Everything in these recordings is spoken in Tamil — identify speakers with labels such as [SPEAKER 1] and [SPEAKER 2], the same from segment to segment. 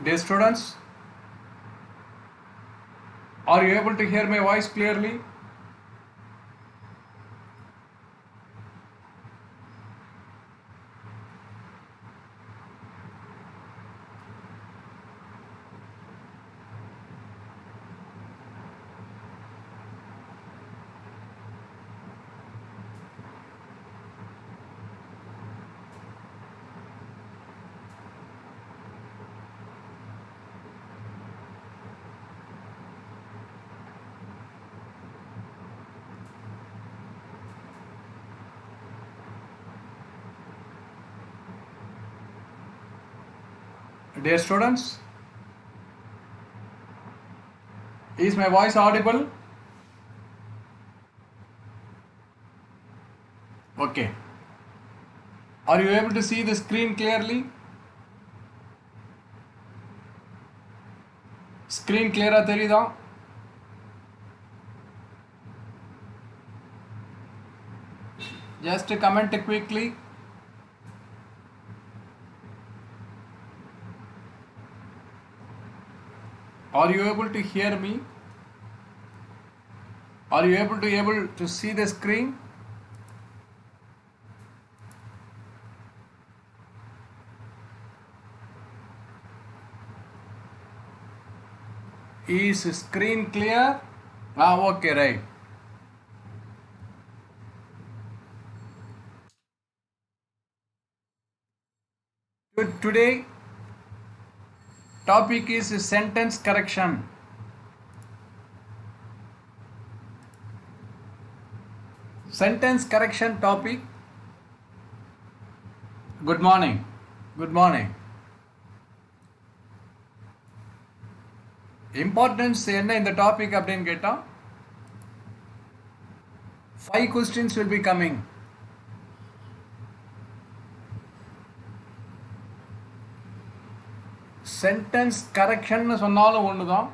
[SPEAKER 1] Dear students, are you able to hear my voice clearly? Dear students, is my voice audible? Okay. Are you able to see the screen clearly? Screen clear தெரியுதா? Just comment quickly. Are you able to hear me? Are you able to see the screen? Is screen clear? Okay, right. Today topic is sentence correction. Sentence correction topic. Good morning. Good morning. Importance என்ன இந்த டாபிக் அப்படின்னு கேட்டா 5 questions will be coming. Sentence correction னு சொன்னாலும் ஒண்ணுதான்,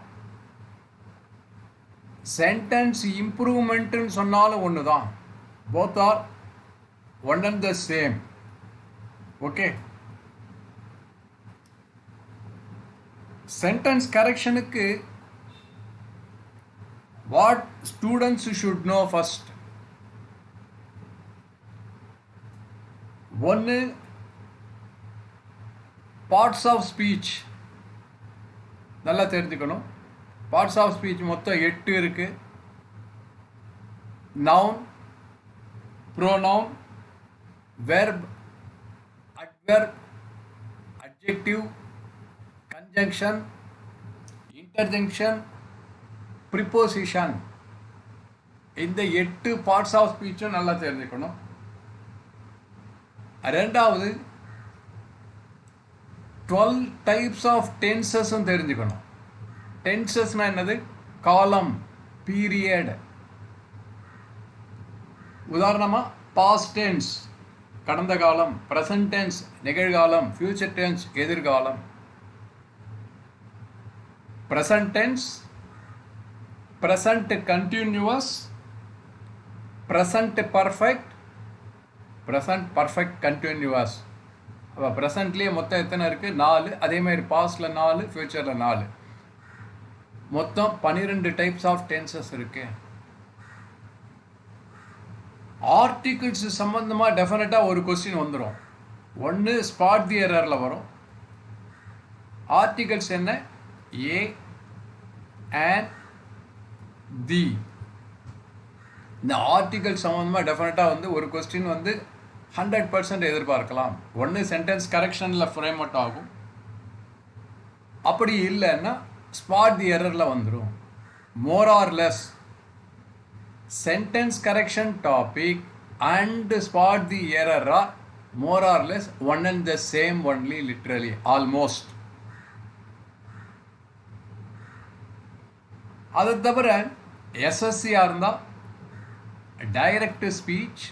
[SPEAKER 1] sentence improvement னு சொன்னாலும் ஒண்ணுதான். Both are one and the same. Okay. Sentence correction க்கு what students should know first. One, parts of speech நல்லா தெரிஞ்சுக்கணும். Parts of speech மொத்தம் 8 இருக்கு. Noun, pronoun, verb, adverb, adjective, conjunction, interjection, preposition. இந்த 8 parts of speech நல்லா தெரிஞ்சுக்கணும். ரெண்டாவது 12 types of tenses தெரிஞ்சுக்கணும். Tensesனா என்னது? காலம், பீரியட். உதாரணமா past tense கடந்த காலம், present tense நிகழ்காலம், future tense எதிர்காலம். Present tense, present continuous, present perfect, present perfect continuous. அப்போ ப்ரெசன்ட்லேயே மொத்தம் எத்தனை இருக்குது? 4. அதே மாதிரி பாஸ்டில் 4, ஃப்யூச்சரில் 4. மொத்தம் 12 டைப்ஸ் ஆஃப் டென்சஸ் இருக்கு. ஆர்டிகிள்ஸ் சம்பந்தமாக டெஃபினட்டாக ஒரு கொஸ்டின் வந்துடும். ஒன்று ஸ்பாட் தி எரரில் வரும். ஆர்டிகிள்ஸ் என்ன? ஏ அண்ட் தி. இந்த ஆர்டிகிள் சம்பந்தமாக டெஃபினட்டாக வந்து ஒரு கொஸ்டின் வந்து 100% எதிர்பார்க்கலாம். ஒன்று சென்டென்ஸ் கரெக்ஷனில் ஃப்ரேம் அவுட் ஆகும், அப்படி இல்லைன்னா ஸ்பாட் தி எரரில் வந்துடும். More or less sentence correction topic and spot the error R more or less one and the same only, literally almost. அதை தவிர எஸ்எஸ்சியாக இருந்தால் டைரக்ட் ஸ்பீச்,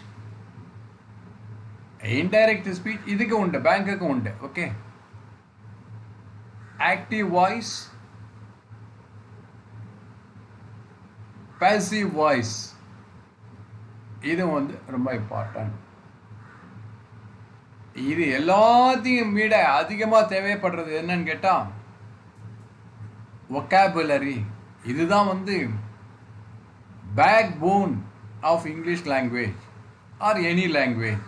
[SPEAKER 1] இன்டைரக்ட் ஸ்பீச் இதுக்கு உண்டு, பேங்க்குக்கு உண்டு. Okay. Active voice, passive voice இது வந்து ரொம்ப இம்பார்ட்டன்ட். இது எல்லாத்தையும் விட அதிகமாக தேவைப்படுறது என்னன்னு கேட்டால் vocabulary. இதுதான் வந்து backbone of English language or any language.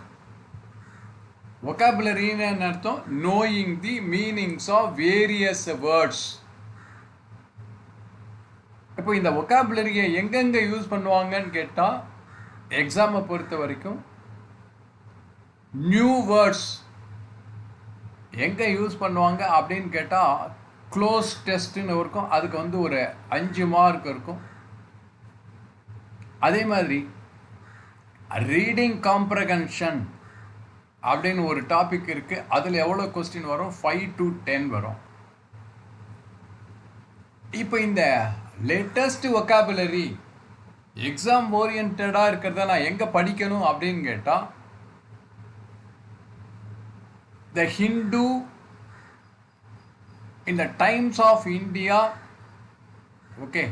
[SPEAKER 1] vocabulary ன்னு அர்த்தம் knowing the meanings of various words. இப்போ இந்த vocabulary-யை எங்கெங்க யூஸ் பண்ணுவாங்கன்னு கேட்டால் எக்ஸாமை பொறுத்த வரைக்கும் நியூ வேர்ட்ஸ் எங்கே யூஸ் பண்ணுவாங்க அப்படின்னு கேட்டால் க்ளோஸ் டெஸ்ட்டுன்னு இருக்கும், அதுக்கு வந்து ஒரு 5 மார்க் இருக்கும். அதே மாதிரி ரீடிங் காம்ப்ரஹென்ஷன் அப்படின்னு ஒரு டாபிக் இருக்குது, அதில் எவ்வளோ கொஸ்டின் வரும்? 5 to 10 வரும். இப்போ இந்த லேட்டஸ்ட் vocabulary எக்ஸாம் ஓரியன்டாக இருக்கிறத நான் எங்கே படிக்கணும் அப்படின்னு கேட்டால் த ஹிந்து, இந்த டைம்ஸ் ஆஃப் இந்தியா, ஓகே,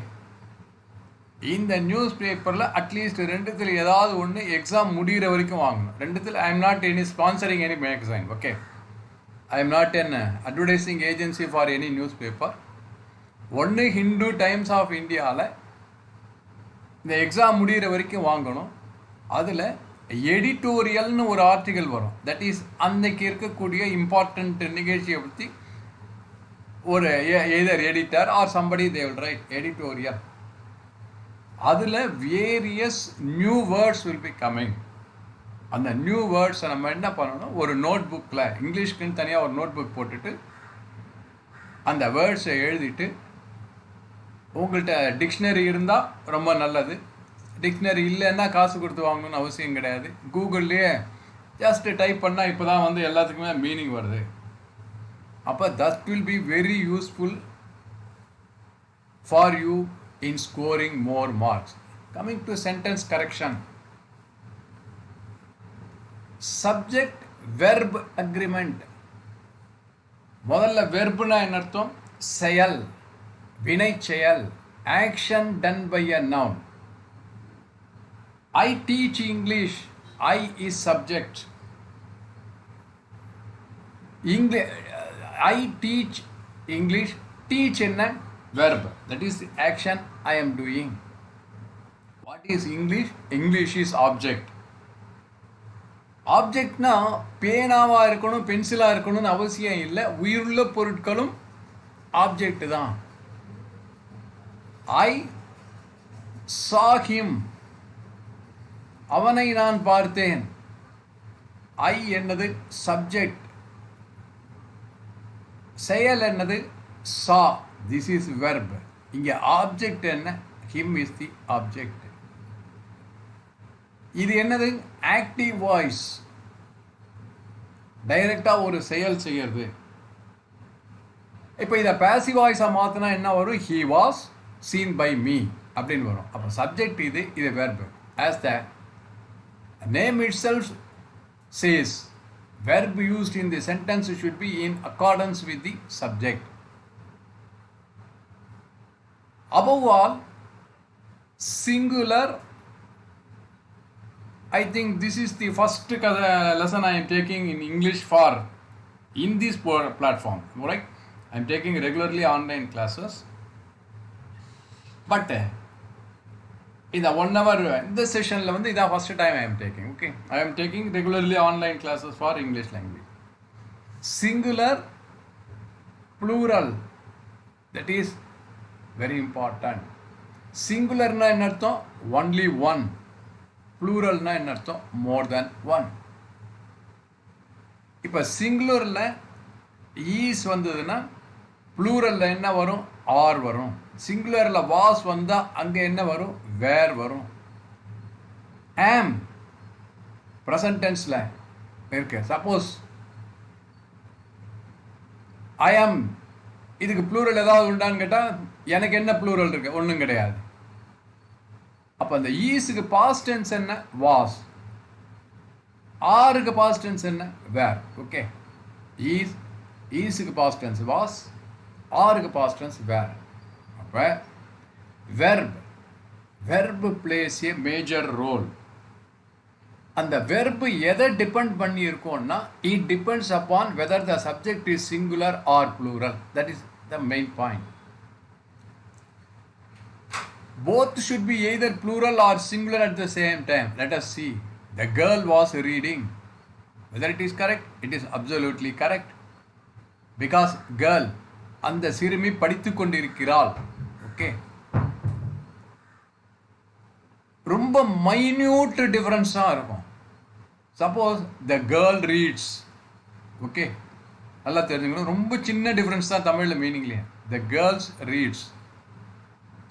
[SPEAKER 1] இந்த நியூஸ் பேப்பரில் அட்லீஸ்ட் 2த்தில் ஏதாவது ஒன்று எக்ஸாம் முடிகிற வரைக்கும் வாங்கணும். 2த்தில் I am not any sponsoring any magazine, okay, I am not an advertising agency for any news paper. ஒன்று ஹிந்து டைம்ஸ் ஆஃப் இந்தியாவில் இந்த எக்ஸாம் முடிகிற வரைக்கும் வாங்கணும். அதில் எடிட்டோரியல்னு ஒரு ஆர்டிகல் வரும், தட் இஸ் அன்னைக்கு இருக்கக்கூடிய இம்பார்ட்டண்ட் நிகழ்ச்சியை பற்றி ஒரு either editor or somebody they will write editorial. அதில் various new words will be coming. அந்த நியூ வேர்ட்ஸை நம்ம என்ன பண்ணணும், ஒரு நோட் புக்கில் இங்கிலீஷ்க்குன்னு தனியாக ஒரு நோட் புக் போட்டுட்டு அந்த வேர்ட்ஸை எழுதிட்டு, உங்கள்கிட்ட டிக்ஷனரி இருந்தால் ரொம்ப நல்லது, டிக்ஷனரி இல்லைன்னா காசு கொடுத்து வாங்கணும்னு அவசியம் கிடையாது. கூகுள்லேயே ஜஸ்ட்டு டைப் பண்ணால் இப்போ தான் வந்து எல்லாத்துக்குமே மீனிங் வருது. அப்போ that will be very useful for you in scoring more marks. Coming to sentence correction, subject verb agreement. முதல்ல வெர்ப்னா என்ன அர்த்தம்? செயல், வினை செயல், action done by a noun. I teach English, I is subject. I teach English, teach என்ன? Verb, that is the action I am doing. What is English? English is object. ஆப்ஜெக்ட்னா பேனாவாக இருக்கணும், பென்சிலாக இருக்கணும்னு அவசியம் இல்லை, உயிருள்ள பொருட்களும் ஆப்ஜெக்ட் தான். I saw him, அவனை நான் பார்த்தேன். ஐ என்னது? சப்ஜெக்ட். செயல் என்னது? சா, திஸ் இஸ் வெர்ப். இங்கே ஆப்ஜெக்ட் என்ன? Him is the object. இது என்னது? ஆக்டிவ் வாய்ஸ், டைரக்டாக ஒரு செயல் செய்யறது. இப்போ இதை பேசிவ் வாய்ஸாக மாற்றினா என்ன வரும்? He was seen by me அப்படின்னு வரும். அப்போ சப்ஜெக்ட் இது, இது verb. As the name itself says, verb used in the sentence should be in accordance with the subject. Above all, singular. I think this is the first lesson I am taking in English for in this platform, right? I am taking regularly online classes, but in the 1 hour in this session வந்து இதான் first time I am taking. Okay, I am taking regularly online classes for English language. Singular, plural, that is very important. Singular na என்ன அர்த்தம்? Only one. Plural na என்ன அர்த்தம்? More than one. இப்போ singularல is வந்ததுன்னா pluralல என்ன வரும்? R வரும். சிங்குலரில் வாஸ் வந்தால் அங்கே என்ன வரும்? வேர் வரும். ஆம் ப்ரெசன்ட் டென்ஸில் இருக்கு. சப்போஸ் ஐ ஆம், இதுக்கு ப்ளூரல் ஏதாவது உண்டான்னு கேட்டால் எனக்கு என்ன ப்ளூரல் இருக்குது? ஒன்றும் கிடையாது. அப்போ அந்த ஈஸுக்கு பாஸ்ட் டென்ஸ் என்ன? வாஸ். ஆருக்கு பாஸ்ட் டென்ஸ் என்ன? வேர். ஓகே, ஈஸுக்கு பாஸ்ட் டென்ஸ் வாஸ், ஆருக்கு past tense were. verb plays a major role. அந்த verb எதை டிபெண்ட் பண்ணி இருக்கும்னா, it depends upon whether the subject is singular or plural. That is the main point. Both should be either plural or singular at the same time. Let us see. The girl was reading. Whether it is correct? It is absolutely correct. Because girl, அந்த சிறுமி படித்துக் கொண்டிருக்கிறாள். Okay. ரொம்ப மைன்யூட் டிஃபரன்ஸாக இருக்கும். Suppose the girl reads. Okay, நல்லா தெரிஞ்சுக்கணும். ரொம்ப சின்ன டிஃபரன்ஸ் தான் தமிழில் மீனிங்லேயே. த கேர்ள்ஸ் ரீட்ஸ்,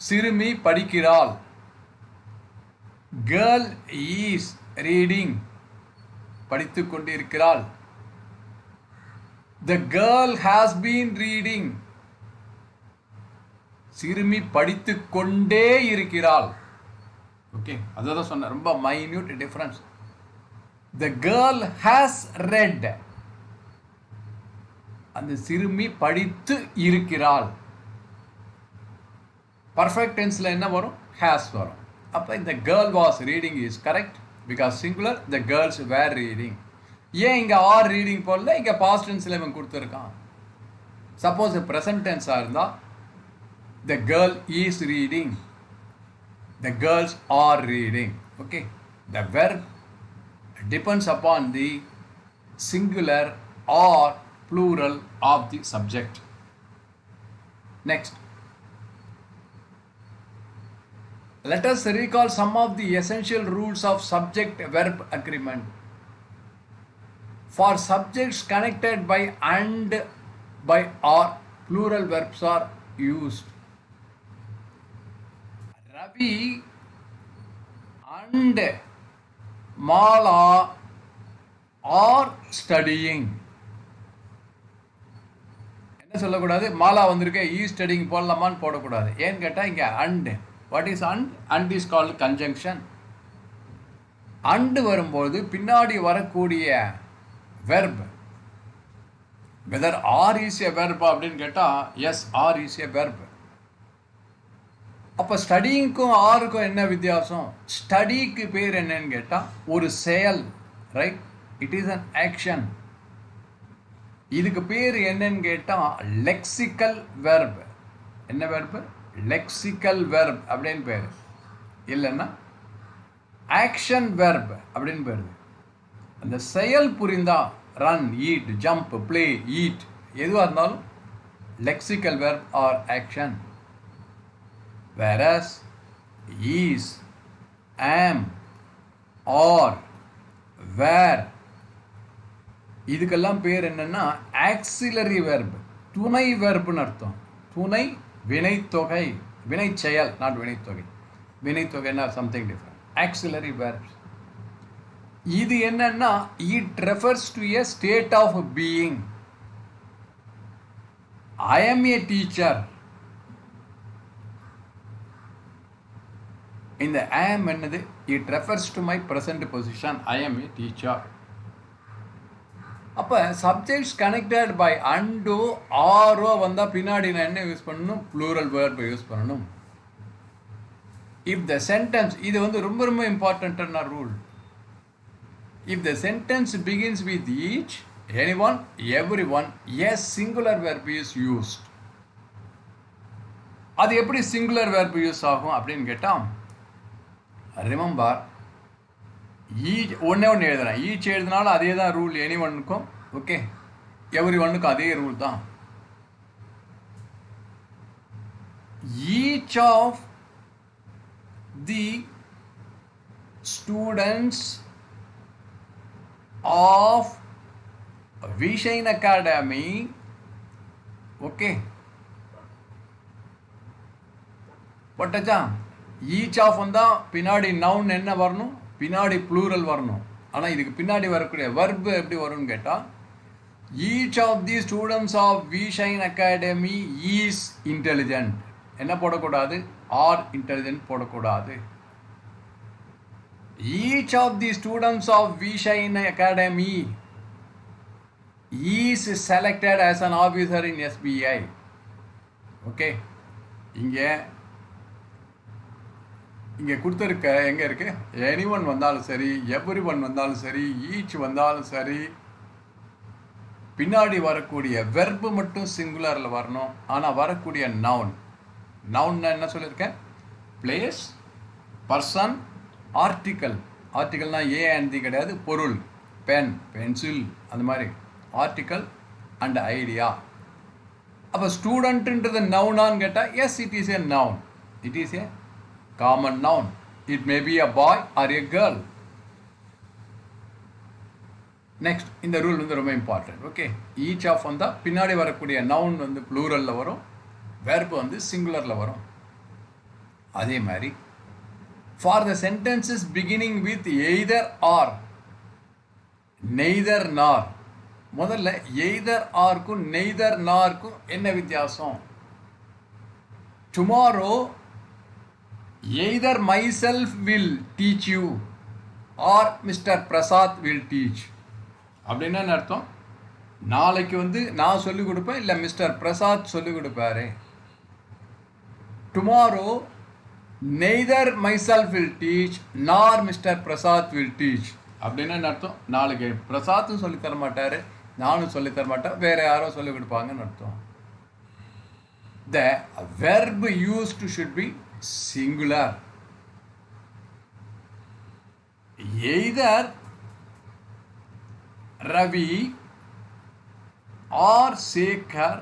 [SPEAKER 1] சிறுமி படிக்கிறாள். கேர்ள் ஈஸ் ரீடிங், படித்து கொண்டிருக்கிறாள். The girl has been reading, சிறுமி படித்து கொண்டே இருக்கிறாள். ஓகே, அதான் சொன்னேன், ரொம்ப minute difference. The girl has red, அந்த சிறுமி படித்து இருக்கிறாள். பர்ஃபெக்ட் டென்ஸில் என்ன வரும்? ஹேஸ் வரும். அப்போ இந்த girl was reading is correct because singular. The girls were reading. ஏன் இங்கே ஆர் ரீடிங் போடல? இங்கே பாஸ்ட் டென்ஸில் இவன் கொடுத்துருக்கான். சப்போஸ் ப்ரெசன்ட் டென்ஸாக இருந்தால் the girl is reading, the girls are reading. Okay, the verb depends upon the singular or plural of the subject. Next, let us recall some of the essential rules of subject verb agreement. For subjects connected by and, by or, plural verbs are used. Ravi and Mala are studying. என்ன சொல்லக்கூடாது? மாலா வந்திருக்க ஈ ஸ்டடிங் போடலாமான்னு போடக்கூடாது. ஏன்னு கேட்டால் இங்கே and. What is and? And is called conjunction. And வரும்போது பின்னாடி வரக்கூடிய verb, whether are is a verb அப்படின்னு கேட்டால் yes, are is a verb. அப்போ ஸ்டடிங்க்கும் ஆருக்கும் என்ன வித்தியாசம்? ஸ்டடிக்கு பேர் என்னன்னு கேட்டால் ஒரு செயல், right? It is an action. இதுக்கு பேர் என்னன்னு கேட்டால் லெக்சிக்கல் வெர்ப். என்ன வெர்ப்? லெக்சிக்கல் வெர்ப் அப்படின்னு பேர். இல்லைன்னா ஆக்ஷன் வெர்ப் அப்படின்னு பேர். அந்த செயல் புரிந்தா run, eat, jump, play, eat எதுவாக இருந்தாலும் lexical verb or action. Whereas is, am, or, where இதுக்கெல்லாம் பேர் என்னன்னா ஆக்சிலரி வெர்ப், துணை வெர்ப்னு அர்த்தம். துணை வினைத்தொகை, வினை செயல், நாட் வினைத்தொகை. வினைத்தொகைன்னா சம்திங் டிஃப்ரெண்ட். Auxiliary verbs. இது என்னன்னா it refers to a state of being. I am a teacher. இந்த am என்னது? it refers to my present position. I am a teacher. அப்போ சப்ஜெக்ட்ஸ் கனெக்டட் பை அண்டோ ஆரோ வந்தால் பின்னாடி நான் என்ன யூஸ் பண்ணணும்? ப்ளூரல் வேர்பை யூஸ் பண்ணணும். இஃப் த சென்டென்ஸ், இது வந்து ரொம்ப ரொம்ப இம்பார்ட்டண்ட்டான rule. If the sentence begins with each, anyone, everyone, yes singular verb is used. அது எப்படி சிங்குலர் வேர்ப் யூஸ் ஆகும் அப்படின்னு கேட்டால், ரிமெம்பர், ஈச் ஒன்றே ஒன்று எழுதுறேன். ஈச் எழுதினாலும் அதே தான் ரூல் எனி ஒன்னுக்கும். ஓகே, எவ்ரி ஒன்னுக்கும் அதே ரூல் தான். Each of the students of vision academy, okay போட்டாச்சா? ஈச் ஆஃப் வந்தால் பின்னாடி நவுன் என்ன வரணும்? பின்னாடி ப்ளூரல் வரணும். ஆனால் இதுக்கு பின்னாடி வரக்கூடிய வர்பு எப்படி வரும்னு கேட்டால், each of the students of vision Academy is intelligent. என்ன போடக்கூடாது? ஆர் இன்டெலிஜென்ட் போடக்கூடாது. Each of the students of vision Academy is selected as an officer in SBI. Okay, இங்கே கொடுத்துருக்க எங்கே இருக்குது? எனி ஒன் வந்தாலும் சரி, எவ்ரி ஒன் வந்தாலும் சரி, ஈச் வந்தாலும் சரி, பின்னாடி வரக்கூடிய வெர்பு மட்டும் சிங்குலரில் வரணும். ஆனால் வரக்கூடிய நவுன், நவுன்னா என்ன சொல்லியிருக்கேன்? place, person, article. ஆர்டிக்கல்னா ஏ அண்ட் தி கிடையாது, பொருள், பென், பென்சில், அந்த மாதிரி ஆர்டிக்கல் அண்ட் ஐடியா. அப்போ ஸ்டூடெண்ட்ன்றது நவுனான்னு கேட்டால் yes, it is a noun. It is a common noun. It may be a boy or a girl. Next, இந்த ரூல் வந்து ரொம்ப இம்பார்ட்டன்ட். ஓகே, ஈச் ஆஃப் வந்தால் பின்னாடி வரக்கூடிய நவுன் வந்து ப்ளூரலில் வரும், வெர்பு வந்து சிங்குலரில் வரும். அதே மாதிரி for the sentences beginning with either R, neither நார். முதல்ல எய்தர் ஆர்க்கும் நெய்தர் நார்க்கும் என்ன வித்தியாசம்? Tomorrow either my self will teach you are mister Prasad will teach. அப்படின்னா என்ன அர்த்தம்? நாளைக்கு வந்து நான் சொல்லிக் கொடுப்பேன், இல்லை மிஸ்டர் பிரசாத் சொல்லிக் கொடுப்பாரு. Tomorrow neither my self will teach நார் மிஸ்டர் பிரசாத் வில் டீச். அப்படின்னு என்ன அர்த்தம்? நாளைக்கு பிரசாத்தும் சொல்லித்தர மாட்டார், நானும் சொல்லித்தர மாட்டேன், வேற யாரோ சொல்லிக் கொடுப்பாங்கன்னு அர்த்தம். The verb used should be singular. Either Ravi or Shekhar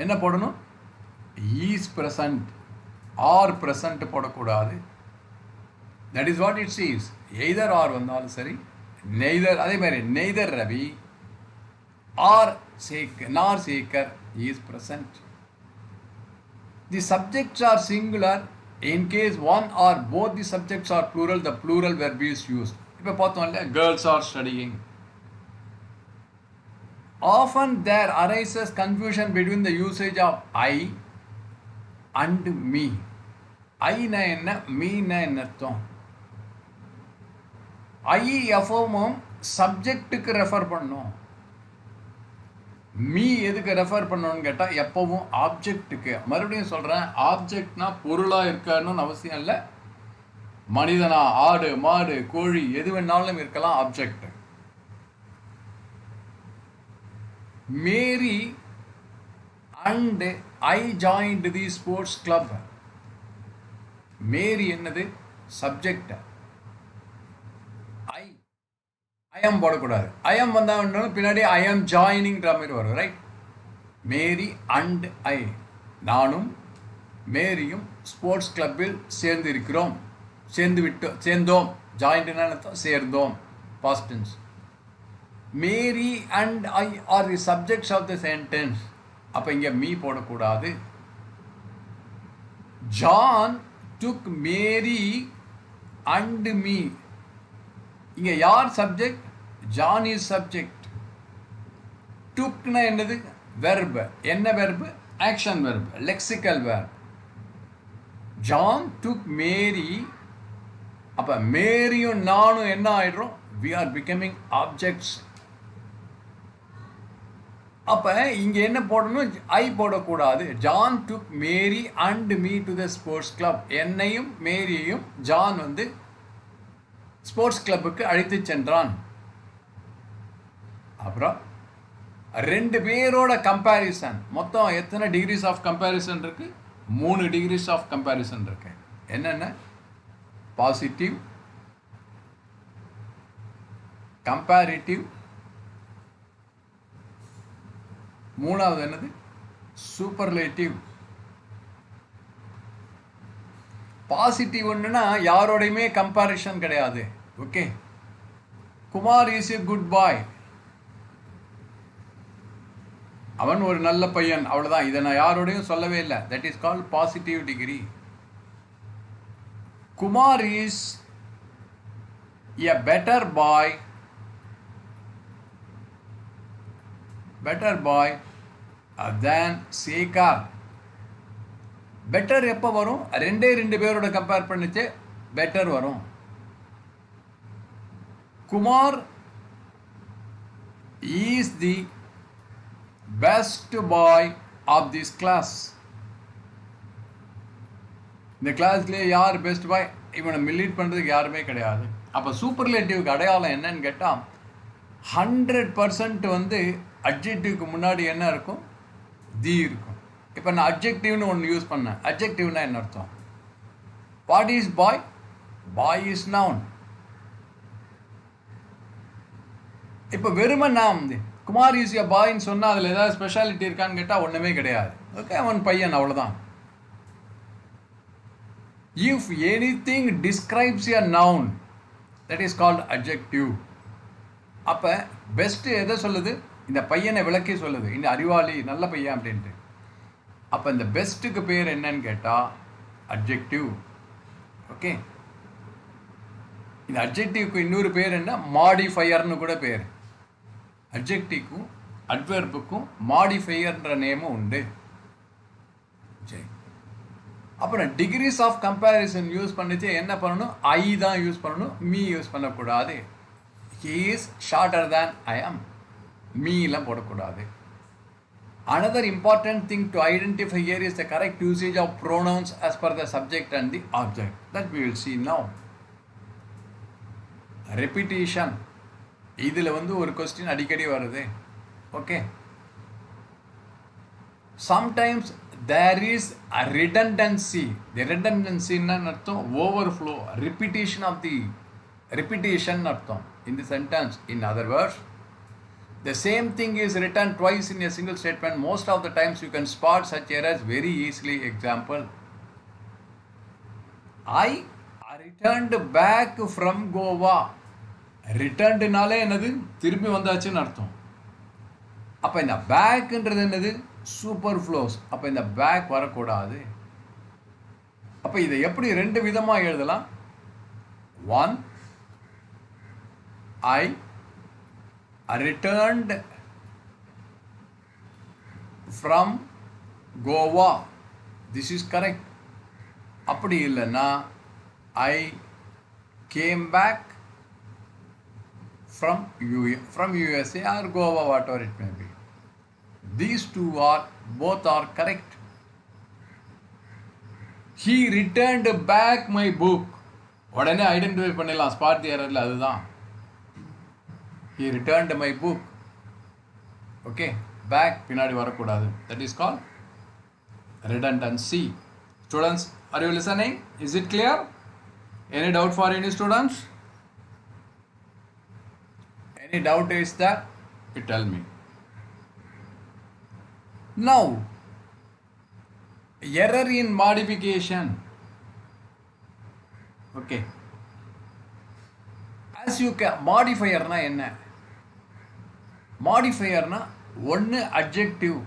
[SPEAKER 1] என்ன போடணும்? is present or present போடக்கூடாது. That is what it says. Either or வந்தாலும் சரி, neither, அதே மாதிரி neither Ravi or Shekhar nor Shekhar is present. The subjects are singular in case one or both the subjects are plural, the plural verb is used. இப்போ பார்த்தோம் இல்லையா, girls are studying. Often there arises confusion between the usage of I and me. I-னா என்ன, me-னா என்ன அர்த்தம்? I எப்பவும் சப்ஜெக்டுக்கு ரெஃபர் பண்ணும், மீ எதுக்கு ரெஃபர் பண்ணணும்னு கேட்டால் எப்பவும் ஆப்ஜெக்டுக்கு. மறுபடியும் சொல்கிறேன், ஆப்ஜெக்ட்னா பொருளாக இருக்கணும்னு அவசியம் இல்லை. மனிதனா, ஆடு, மாடு, கோழி எது வேணாலும் இருக்கலாம் object. Mary and I joined the sports club. Mary என்னது? சப்ஜெக்ட். ஐ எம் போடக்கூடாது. ஐ எம் வந்தால் பின்னாடி ஐ எம் ஜாயினிங்கிற மாதிரி வரும், ரைட்? மேரி அண்ட் ஐ, நானும் மேரியும் ஸ்போர்ட்ஸ் கிளப்பில் சேர்ந்து இருக்கிறோம், சேர்ந்தோம். ஜாயின்ட்னா சேர்ந்தோம், past tense. Mary and I are the subjects of the sentence. அப்போ இங்கே மீ போடக்கூடாது. John took Mary and me. இங்கே யார் சப்ஜெக்ட்? John is subject. டுக்னா என்னது? வெர்பு. என்ன verb? Action verb, lexical verb. John took Mary. அப்போ மேரியும் நானும் என்ன ஆயிடுறோம்? we are becoming objects. அப்போ இங்கே என்ன போடணும்? ஐ போடக்கூடாது. John took Mary and me to the sports club. என்னையும் மேரியையும் ஜான் வந்து ஸ்போர்ட்ஸ் கிளப்புக்கு அழைத்து சென்றான். அப்புறம் ரெண்டு பேரோட கம்பேரிசன். மொத்தம் எத்தனை டிகிரிஸ் ஆஃப் கம்பேரிசன் இருக்கு? 3 டிகிரிஸ் ஆஃப் கம்பேரிசன் இருக்கு. என்னென்ன? பாசிட்டிவ், கம்பேரிட்டிவ், மூணாவது என்னது? சூப்பர்லேட்டிவ். பாசிட்டிவ் ஒன்றுனா யாரோடையுமே கம்பேரிஷன் கிடையாது. Okay, Kumar is a good boy. அவன் ஒரு நல்ல பையன், அவ்வளோதான். இதை நான் யாரோடையும் சொல்லவே இல்லை. That is called positive degree. Kumar is a better boy, than Sekar. Better எப்போ வரும்? ரெண்டு பேரோட கம்பேர் பண்ணிச்சு பெட்டர் வரும். Kumar is the best boy of this class. இந்த கிளாஸ்லேயே யார் பெஸ்ட் பாய்? இவனை மில்லிட் பண்ணுறதுக்கு யாருமே கிடையாது. அப்போ சூப்பர்லேட்டிவ்க்கு அடையாளம் என்னன்னு கேட்டால் 100% வந்து அட்ஜெக்டிவ்க்கு முன்னாடி என்ன இருக்கும்? தி இருக்கும். இப்போ நான் அட்ஜெக்டிவ்னு ஒன்று யூஸ் பண்ணேன். அட்ஜெக்டிவ்னா என்ன அர்த்தம்? What is boy? Boy is noun. இப்போ வெறுமை நாம் குமார் இஸ் எ பாய்ன்னு சொன்னால் அதில் ஏதாவது ஸ்பெஷாலிட்டி இருக்கான்னு கேட்டால் ஒன்றுமே கிடையாது. ஓகே, அவன் பையன், அவ்வளோதான். If anything describes a noun, that is called adjective. அப்போ பெஸ்ட்டு எதை சொல்லுது? இந்த பையனை விளக்கி சொல்லுது, இந்த அறிவாளி நல்ல பையன் அப்படின்ட்டு. அப்போ இந்த பெஸ்ட்டுக்கு பேர் என்னன்னு கேட்டால் அட்ஜெக்டிவ். ஓகே, இந்த அட்ஜெக்டிவ்க்கு இன்னொரு பேர் என்ன? மாடிஃபையர்னு கூட பேர். அட்ஜெக்டிவ்க்கும் அட்வெர்புக்கும் மாடிஃபையர்ன்ற நேமும் உண்டு. சரி, அப்புறம் டிகிரிஸ் ஆஃப் கம்பேரிசன் யூஸ் பண்ணிச்சு என்ன பண்ணணும்? ஐ தான் யூஸ் பண்ணணும், மீ யூஸ் பண்ணக்கூடாது. ஹி இஸ் ஷார்ட்டர் தேன் ஐ ஆம், மீலாம் போடக்கூடாது. Another important thing to identify here is the correct usage of pronouns as per the subject and the object. That we will see now. Repetition. இதில் ஒரு கொஸ்டின் அடிக்கடி வருது. Okay, sometimes there is a redundancy. The redundancy என்னன்னு அர்த்தம்? Overflow, repetition of the repetition அர்த்தம் in the sentence. In other words, the same thing is written twice in a single statement. Most of the times you can spot such errors very easily. Example, I returned back from Goa. ரிட்டர்ன்டுனாலே என்னது? திரும்பி வந்தாச்சுன்னு அர்த்தம். அப்போ இந்த பேக்குன்றது என்னது? சூப்பர் ஃப்ளோஸ். அப்போ இந்த பேக் வரக்கூடாது. அப்போ இதை எப்படி ரெண்டு விதமாக எழுதலாம்? One, I returned from Goa. This is correct. அப்படி இல்லைன்னா I came back from USA or Goa, whatever it may be. These two are both are correct. He returned back my book. உடனே ஐடென்டிஃபை பண்ணிடலாம் ஸ்பாட் தி எரர்ல. அதுதான் he returned my book. Okay, back பின்னாடி வரக்கூடாது. That is called redundancy. Students, are you listening? Is it clear? Any doubt for any students? Any doubt is there? You tell me. Now, error in modification. Okay. As you can modifier na enna? Modifier na ஒன்று adjective,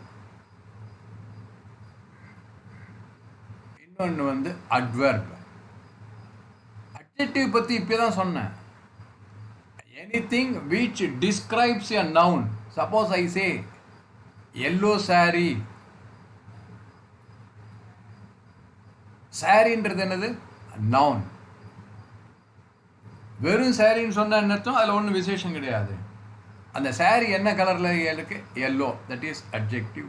[SPEAKER 1] இன்னொன்று adverb. Adjective பற்றி இப்போ தான் சொன்னேன். Anything which describes a noun. Suppose I say yellow saree. சாரின்றது என்னது? noun. வெறும் சாரின்னு சொன்ன என்ன அர்த்தம்? அதில் ஒன்றும் விசேஷம் கிடையாது. அந்த சாரி என்ன கலரில் இருக்கு? yellow. That is adjective.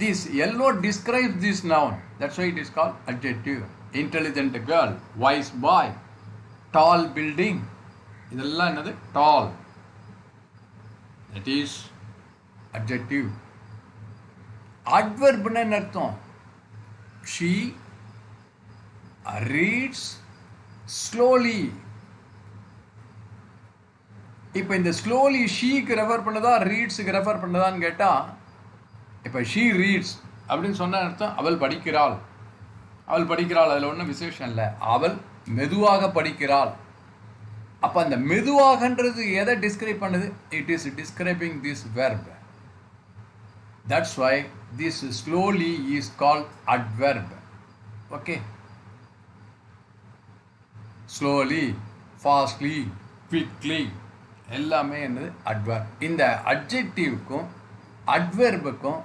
[SPEAKER 1] This yellow describes this noun. That's why it is called adjective. Intelligent girl, wise boy, tall building. இதெல்லாம் என்னது? tall. That is adjective. Adverb என்ன அர்த்தம்? she reads slowly. இப்போ இந்த ஸ்லோலி ஷீக்கு ரெஃபர் பண்ணதா ரீட்ஸுக்கு ரெஃபர் பண்ணதான்னு கேட்டால், இப்போ ஷீ ரீட்ஸ் அப்படின்னு சொன்ன அர்த்தம் அவள் படிக்கிறாள். அவள் படிக்கிறாள், அதில் ஒன்றும் விசேஷம் இல்லை. அவள் மெதுவாக படிக்கிறாள். அப்போ அந்த மெதுவாகன்றது எதை டிஸ்கிரைப் பண்ணுது? It is describing this verb. That's why this slowly is called adverb. Okay, slowly, fastly, quickly எல்லாமே என்னது? அட்வெர்ப். இந்த அட்ஜெக்டிவ்க்கும் அட்வெர்புக்கும்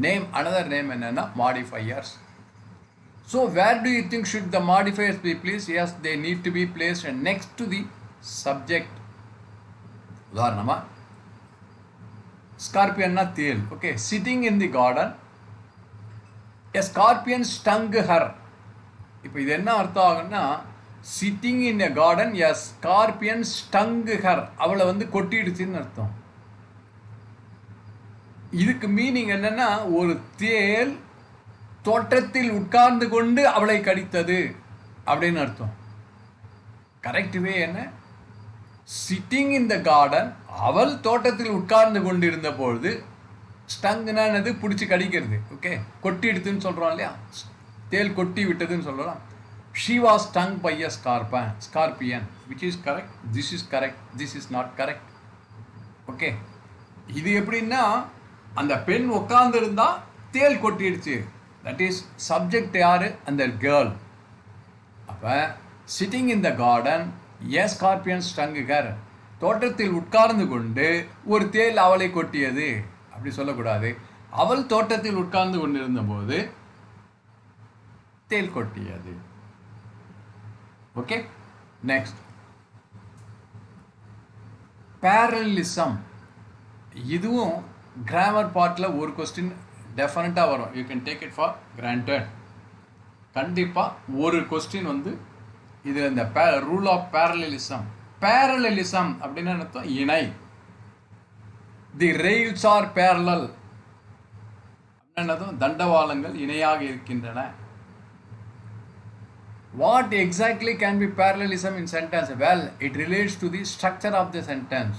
[SPEAKER 1] நேம், அனதர் நேம் என்னன்னா modifiers. So where do you think should the modifiers be placed? Yes, they need to be placed next to the subject. உதாரணமா ஸ்கார்பியன்னா தேல். Okay, sitting in the garden, a scorpion stung her. இப்போ இது என்ன அர்த்தம் ஆகுன்னா, sitting in a garden, a scorpion stung her. அவளை கொட்டிடுச்சுன்னு அர்த்தம். இதுக்கு மீனிங் என்னன்னா, ஒரு தேல் தோட்டத்தில் உட்கார்ந்து கொண்டு அவளை கடித்தது. அப்படின்னு அர்த்தம். கரெக்ட் வே என்ன? சிட்டிங் இன் த கார்டன், அவள் தோட்டத்தில் உட்கார்ந்து கொண்டிருந்த பொழுது. ஸ்டங்குனானது பிடிச்சி கடிக்கிறது. ஓகே, கொட்டி எடுத்துன்னு சொல்கிறோம் இல்லையா, தேல் கொட்டி விட்டதுன்னு சொல்லலாம். She was stung by a scorpion, which is correct. This is correct, this is not correct. Okay, இது எப்படின்னா அந்த பெண் உட்கார்ந்து இருந்தா தேல் கொட்டிடுச்சு. தட் இஸ் சப்ஜெக்ட் யாரு? அந்த கேர்ள். அப்போ sitting in the garden a scorpion stung her, தோட்டத்தில் உட்கார்ந்து கொண்டு ஒரு தேல் அவளை கொட்டியது அப்படி சொல்லக்கூடாது. அவள் தோட்டத்தில் உட்கார்ந்து கொண்டிருந்த போது தேல் கொட்டியது. Okay, next parallelism. இதுவும் கிராமர் பார்ட்டில் ஒரு கொஸ்டின் டெஃபினட்டாக வரும். You can take it for granted. கண்டிப்பாக ஒரு கொஸ்டின் வந்து இது இந்த ரூல் ஆஃப் பேரலிசம். பேரலிசம் அப்படின்னு அர்த்தம் இணை. தி ரெயில்ஸ் ஆர் பேரலல் அப்படின்னதும் தண்டவாளங்கள் இணையாக இருக்கின்றன. What exactly can be parallelism in sentence? Well, it relates to the structure of the sentence.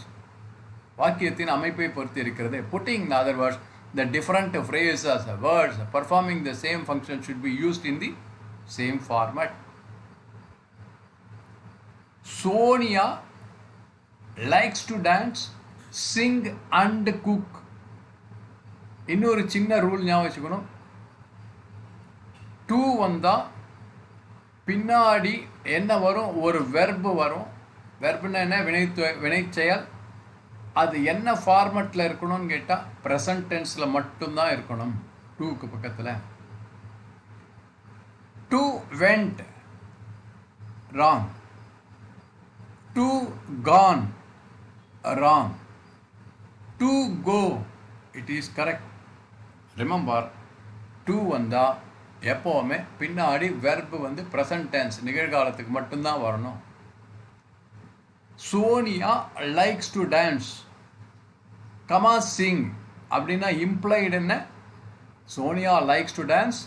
[SPEAKER 1] வாக்கியத்தின் அமைப்பை பொறுத்து இருக்கிறது. Putting, in other words, the different phrases, words performing the same function should be used in the same format. Sonia likes to dance, sing and cook. இன்னொரு சின்ன ரூல் ஞாபகம் வச்சுக்கணும். டு வந்தா பின்னாடி என்ன வரும்? ஒரு வெர்பு வரும். வெர்புன்னா என்ன? வினைச்செயல். அது என்ன ஃபார்மெட்டில் இருக்கணும்னு கேட்டால் ப்ரெசன்ட் டென்ஸில் மட்டும்தான் இருக்கணும். டூக்கு பக்கத்தில் to went wrong, to gone wrong, to go it is correct. Remember, to வந்தால் எப்போவுமே பின்னாடி வெர்பு வந்து ப்ரெசன்ட் டென்ஸ் நிகழ்காலத்துக்கு மட்டும்தான் வரணும். Sonia likes to dance, comma sing அப்படின்னா இம்ப்ளைடு என்ன? Sonia likes to dance,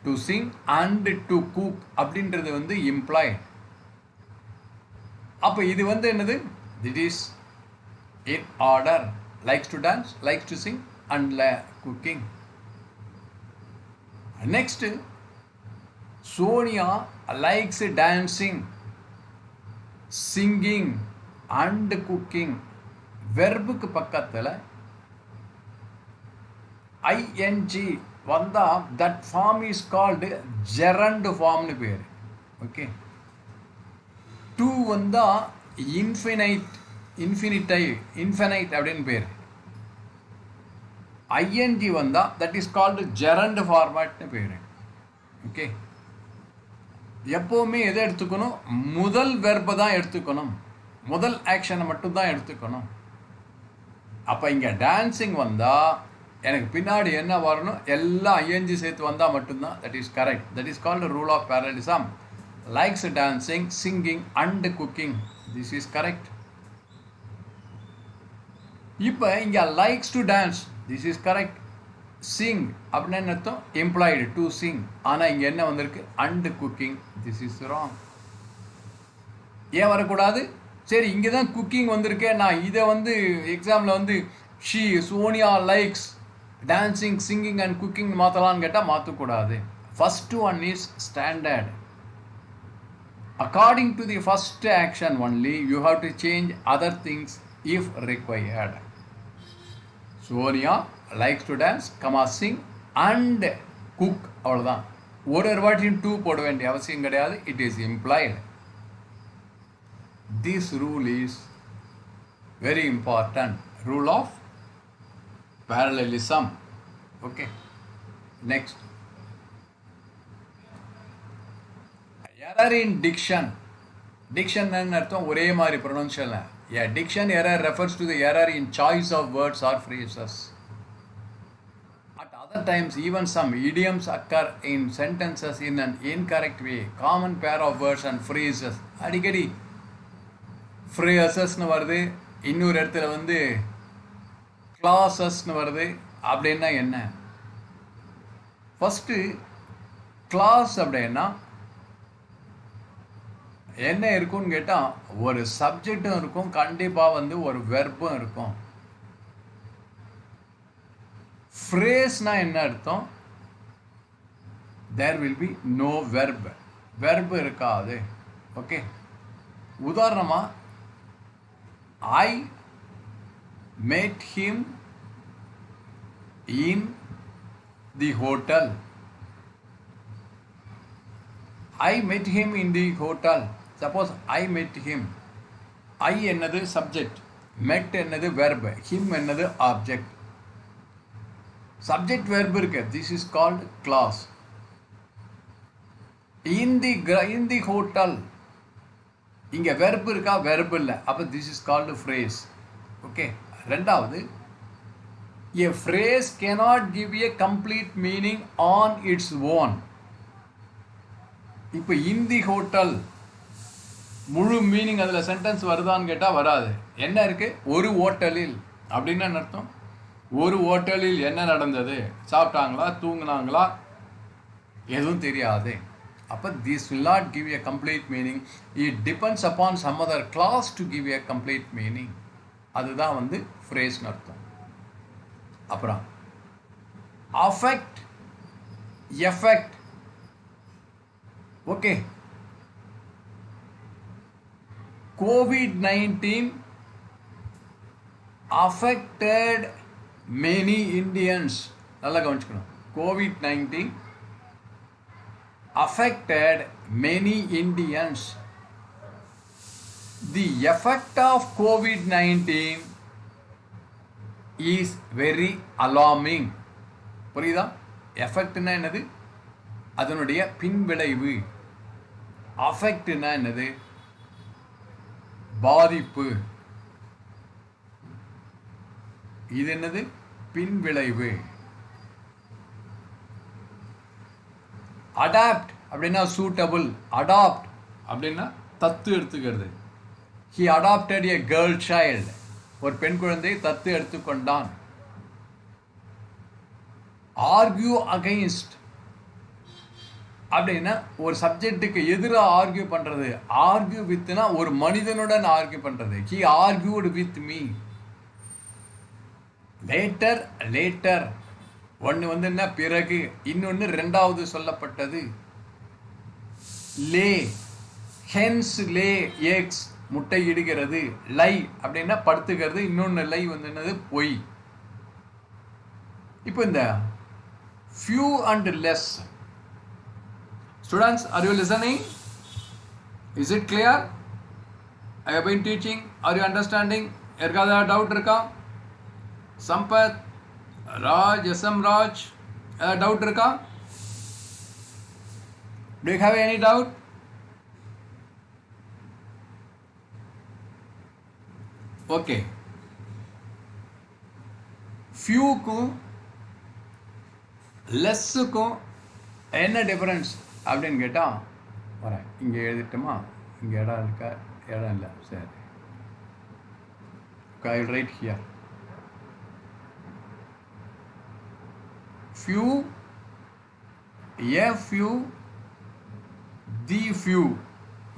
[SPEAKER 1] to sing and to cook அப்படின்றது வந்து இம்ப்ளைட். அப்போ இது வந்து என்னது? It is in order. Likes to dance, likes to sing and cooking. Next, Sonia likes dancing, singing and cooking. வெர்புக்கு பக்கத்தில் ஐஎன்ஜி வந்தால் that form is called gerund ஃபார்ம்னு பேர். ஓகே, டு வந்தால் இன்ஃபினைட் அப்படின்னு பேர். ஐஎன்ஜி வந்தால் தட் இஸ் கால்டு ஜெரண்ட் ஃபார்மேட்னு பேர். ஓகே, எப்போவுமே எதை எடுத்துக்கணும்? முதல் வெர்பை தான் எடுத்துக்கணும், முதல் ஆக்ஷனை மட்டும்தான் எடுத்துக்கணும். அப்போ இங்கே டான்சிங் வந்தால் எனக்கு பின்னாடி என்ன வரணும்? எல்லாம் ஐஎன்ஜி சேர்த்து வந்தால் மட்டும்தான். That is correct. That is called rule of parallelism. Likes dancing, singing and cooking. This is correct. இப்போ இங்கே likes to dance, this is correct. Sing அப்படின்னு அர்த்தம் எம்ப்ளாய்டு டு சிங். ஆனால் இங்கே என்ன வந்திருக்கு? And cooking. This is wrong. ஏன் வரக்கூடாது? சரி, இங்கே தான் குக்கிங் வந்திருக்கேன், நான் இதை வந்து எக்ஸாமில் வந்து Sonia likes dancing, singing and cooking மாற்றலான்னு கேட்டால் மாற்றக்கூடாது. First one is standard. According to the first action only you have to change other things if required. Sonia likes to dance, comma sing and cook. அவ்வளோதான். ஒரு வாட்டியும் டூ போட வேண்டிய அவசியம் கிடையாது. It is implied. This rule is very important. Rule of parallelism. Okay. Next. Error in diction. Diction and அர்த்தம் ஒரே மாதிரி pronunciation. Yeah, diction error refers to the error in choice of words or phrases. At other times, even some idioms occur in sentences in an incorrect way. Common pair of words and phrases. அடிக்கடி ஃப்ரேசஸ்னு வருது, இன்னொரு இடத்துல வந்து கிளாஸஸ்னு வருது. அப்படின்னா என்ன? ஃபஸ்ட்டு கிளாஸ் அப்படின்னா என்ன இருக்கும்னு கேட்டால் ஒரு சப்ஜெக்டும் இருக்கும், கண்டிப்பாக வந்து ஒரு வெர்பும் இருக்கும். ஃப்ரேஸ்னா என்ன அர்த்தம்? There will be no verb, verb இருக்காது. ஓகே, உதாரணமாக I met him in the hotel. I met him in the hotel. Suppose I met him. I என்னது subject, met என்னது verb, him என்னது object. Subject verb இருக்கு, this is called clause. In the hotel, இங்க verb இருக்கா? verb இல்லை, அப்போ this is called phrase. Okay, ரெண்டாவது, a phrase cannot give a complete meaning on its own. இப்போ in the hotel முழு மீனிங் அதில் சென்டென்ஸ் வருதான்னு கேட்டால் வராது. என்ன இருக்கு? ஒரு ஹோட்டலில் அப்படின்னு என்ன அர்த்தம்? ஒரு ஹோட்டலில் என்ன நடந்தது? சாப்பிட்டாங்களா, தூங்கினாங்களா, எதுவும் தெரியாது. அப்போ this will not give a complete meaning. It depends upon some other clause to give a complete meaning. அதுதான் வந்து ஃப்ரேஸ்னு அர்த்தம். அப்புறம் affect, effect. Okay, COVID-19 affected many Indians. நல்லா கவனிச்சுக்கணும். COVID-19 affected many Indians. The effect of COVID-19 is very alarming. புரியுதா? எஃபெக்ட்னா என்னது? அதனுடைய பின்விளைவு. அஃபெக்ட்னா என்னது? பாதிப்பு. இது என்னது? பின்விளைவு. அடாப்ட் அப்படின்னா சூட்டபிள், அடாப்ட் அப்படின்னா தத்து எடுத்துக்கிறது. He adopted a girl child. ஒரு பெண் குழந்தை தத்து எடுத்துக்கொண்டான். ஆர்கியூ அகைன்ஸ்ட் அப்படின்னா ஒரு சப்ஜெக்டுக்கு எதிராக ஆர்கியூ பண்றது. ஆர்கியூ வித்னா ஒரு மனிதனுடன் ஆர்கியூ பண்றது. He argued with me. Later, later ஒன்று வந்து என்ன? பிறகு. இன்னொன்று ரெண்டாவது சொல்லப்பட்டது. லே, ஹென்ஸ் லே எக்ஸ், முட்டை இடுகிறது. லை அப்படின்னா படுத்துக்கிறது. இன்னொன்று லை வந்து என்னது? பொய். இப்போ இந்த few and less. Students, are you listening? Is it clear? I have been teaching. Are you understanding? யாருக்காவது டவுட் இருக்கா? சம்பத், ராஜ், SM ராஜ், டவுட் இருக்கா? Do you have any doubt? Okay, ஃபியூக்கும் லெஸ்ஸுக்கும் என்ன டிஃபரன்ஸ் அப்படின்னு கேட்டால் வரேன். இங்கே எழுதிட்டோமா? இங்கே இடம் இருக்கா? இடம் இல்லை. சரி, I will write here. Few, A few, the few,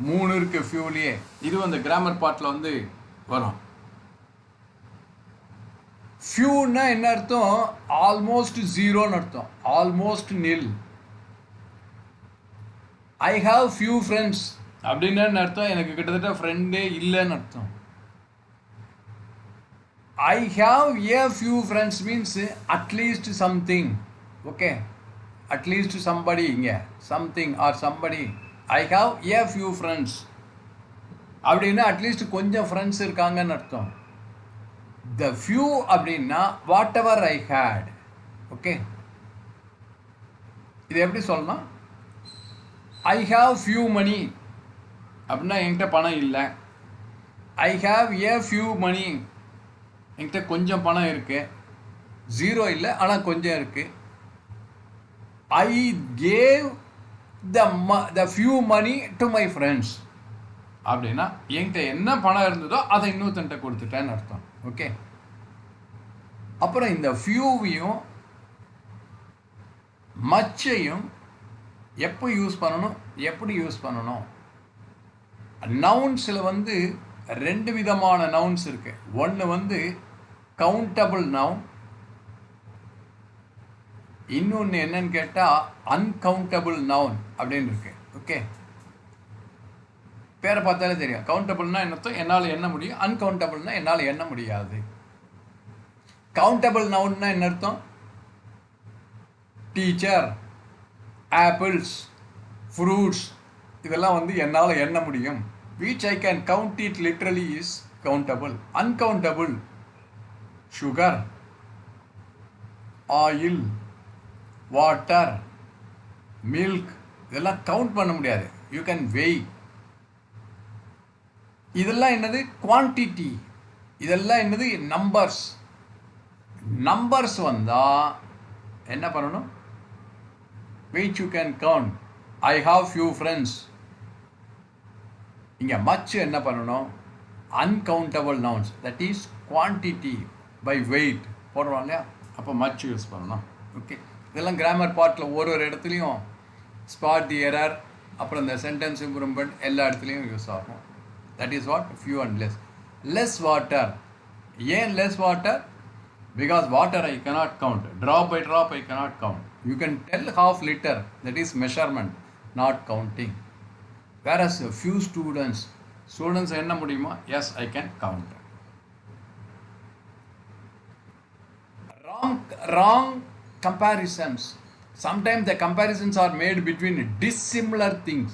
[SPEAKER 1] மூணு இருக்கு ஃபியூலேயே. இது வந்து கிராமர் பார்ட்டில் வந்து வரும். ஃபியூன்னா என்ன அர்த்தம்? ஆல்மோஸ்ட் ஜீரோன்னு அர்த்தம். ஆல்மோஸ்ட் நில். ஐ ஹாவ் ஃபியூ ஃப்ரெண்ட்ஸ் அப்படின்னு அர்த்தம்? எனக்கு கிட்டத்தட்ட ஃப்ரெண்டே இல்லைன்னு அர்த்தம். I have a few friends means at least something. Okay, at least somebody. இங்கே something R somebody. I have a few friends அப்படின்னா அட்லீஸ்ட் கொஞ்சம் ஃப்ரெண்ட்ஸ் இருக்காங்கன்னு அர்த்தம். த ஃபியூ அப்படின்னா what ever I had. Okay, இது எப்படி சொல்லலாம்? ஐ ஹாவ் ஃபியூ மணி அப்படின்னா என்கிட்ட பணம் இல்லை. ஐ ஹாவ் ஏ ஃபியூ மணி, என்கிட்ட கொஞ்சம் பணம் இருக்கு. ஜீரோ இல்லை, ஆனால் கொஞ்சம் இருக்கு. I gave the few money to my friends அப்படின்னா என்கிட்ட என்ன பணம் இருந்ததோ அதை இன்னொருத்தன்ட்ட கொடுத்துட்டேன்னு அர்த்தம். ஓகே, அப்புறம் இந்த ஃபியூவையும் மச்சையும் எப்போ யூஸ் பண்ணணும், எப்படி யூஸ் பண்ணணும் நவுன்ஸில் வந்து ரெண்டு விதமான நவுன்ஸ் இருக்குது. ஒன்று வந்து கவுண்டபிள் நவுன், இன்னொன்று என்னன்னு கேட்டால் அன்கவுண்டபிள் நவுன் அப்படின்னு இருக்கு. ஓகே, பேரை பார்த்தாலே தெரியும். கவுண்டபிள்னா என்ன, என்னால் எண்ண முடியும். அன்கவுண்டபிள்னா என்னால் எண்ண முடியாது. கவுண்டபிள் நவுன்னா என்ன அர்த்தம்? டீச்சர், ஆப்பிள்ஸ், ஃப்ரூட்ஸ், இதெல்லாம் வந்து என்னால் எண்ண முடியும். which I can count it literally is countable. Uncountable, sugar, oil, water, milk, இதெல்லாம் கவுண்ட் பண்ண முடியாது. யூ கேன் வெய். இதெல்லாம் என்னது? குவான்டிட்டி. இதெல்லாம் என்னது? நம்பர்ஸ். நம்பர்ஸ் வந்தால் என்ன பண்ணணும்? which you can count. I have few friends. இங்கே மச் என்ன பண்ணணும்? Uncountable nouns, that is quantity by weight போடுறோம் இல்லையா, அப்போ மச் யூஸ் பண்ணணும். ஓகே, இதெல்லாம் கிராமர் பார்ட்டில் ஒரு இடத்துலையும் ஸ்பாட் தி எரர், அப்புறம் இந்த சென்டென்ஸ் இம்ப்ரூவ்மெண்ட் எல்லா இடத்துலையும் யூஸ் ஆகும். That is what few and less. Less water. ஏன் less water? Because water I cannot count. Drop by drop I cannot count. You can tell half liter, that is measurement, not counting. Whereas a few students என்ன முடியுமா? Yes, I can count. Wrong comparisons. Sometimes the comparisons are made between dissimilar things.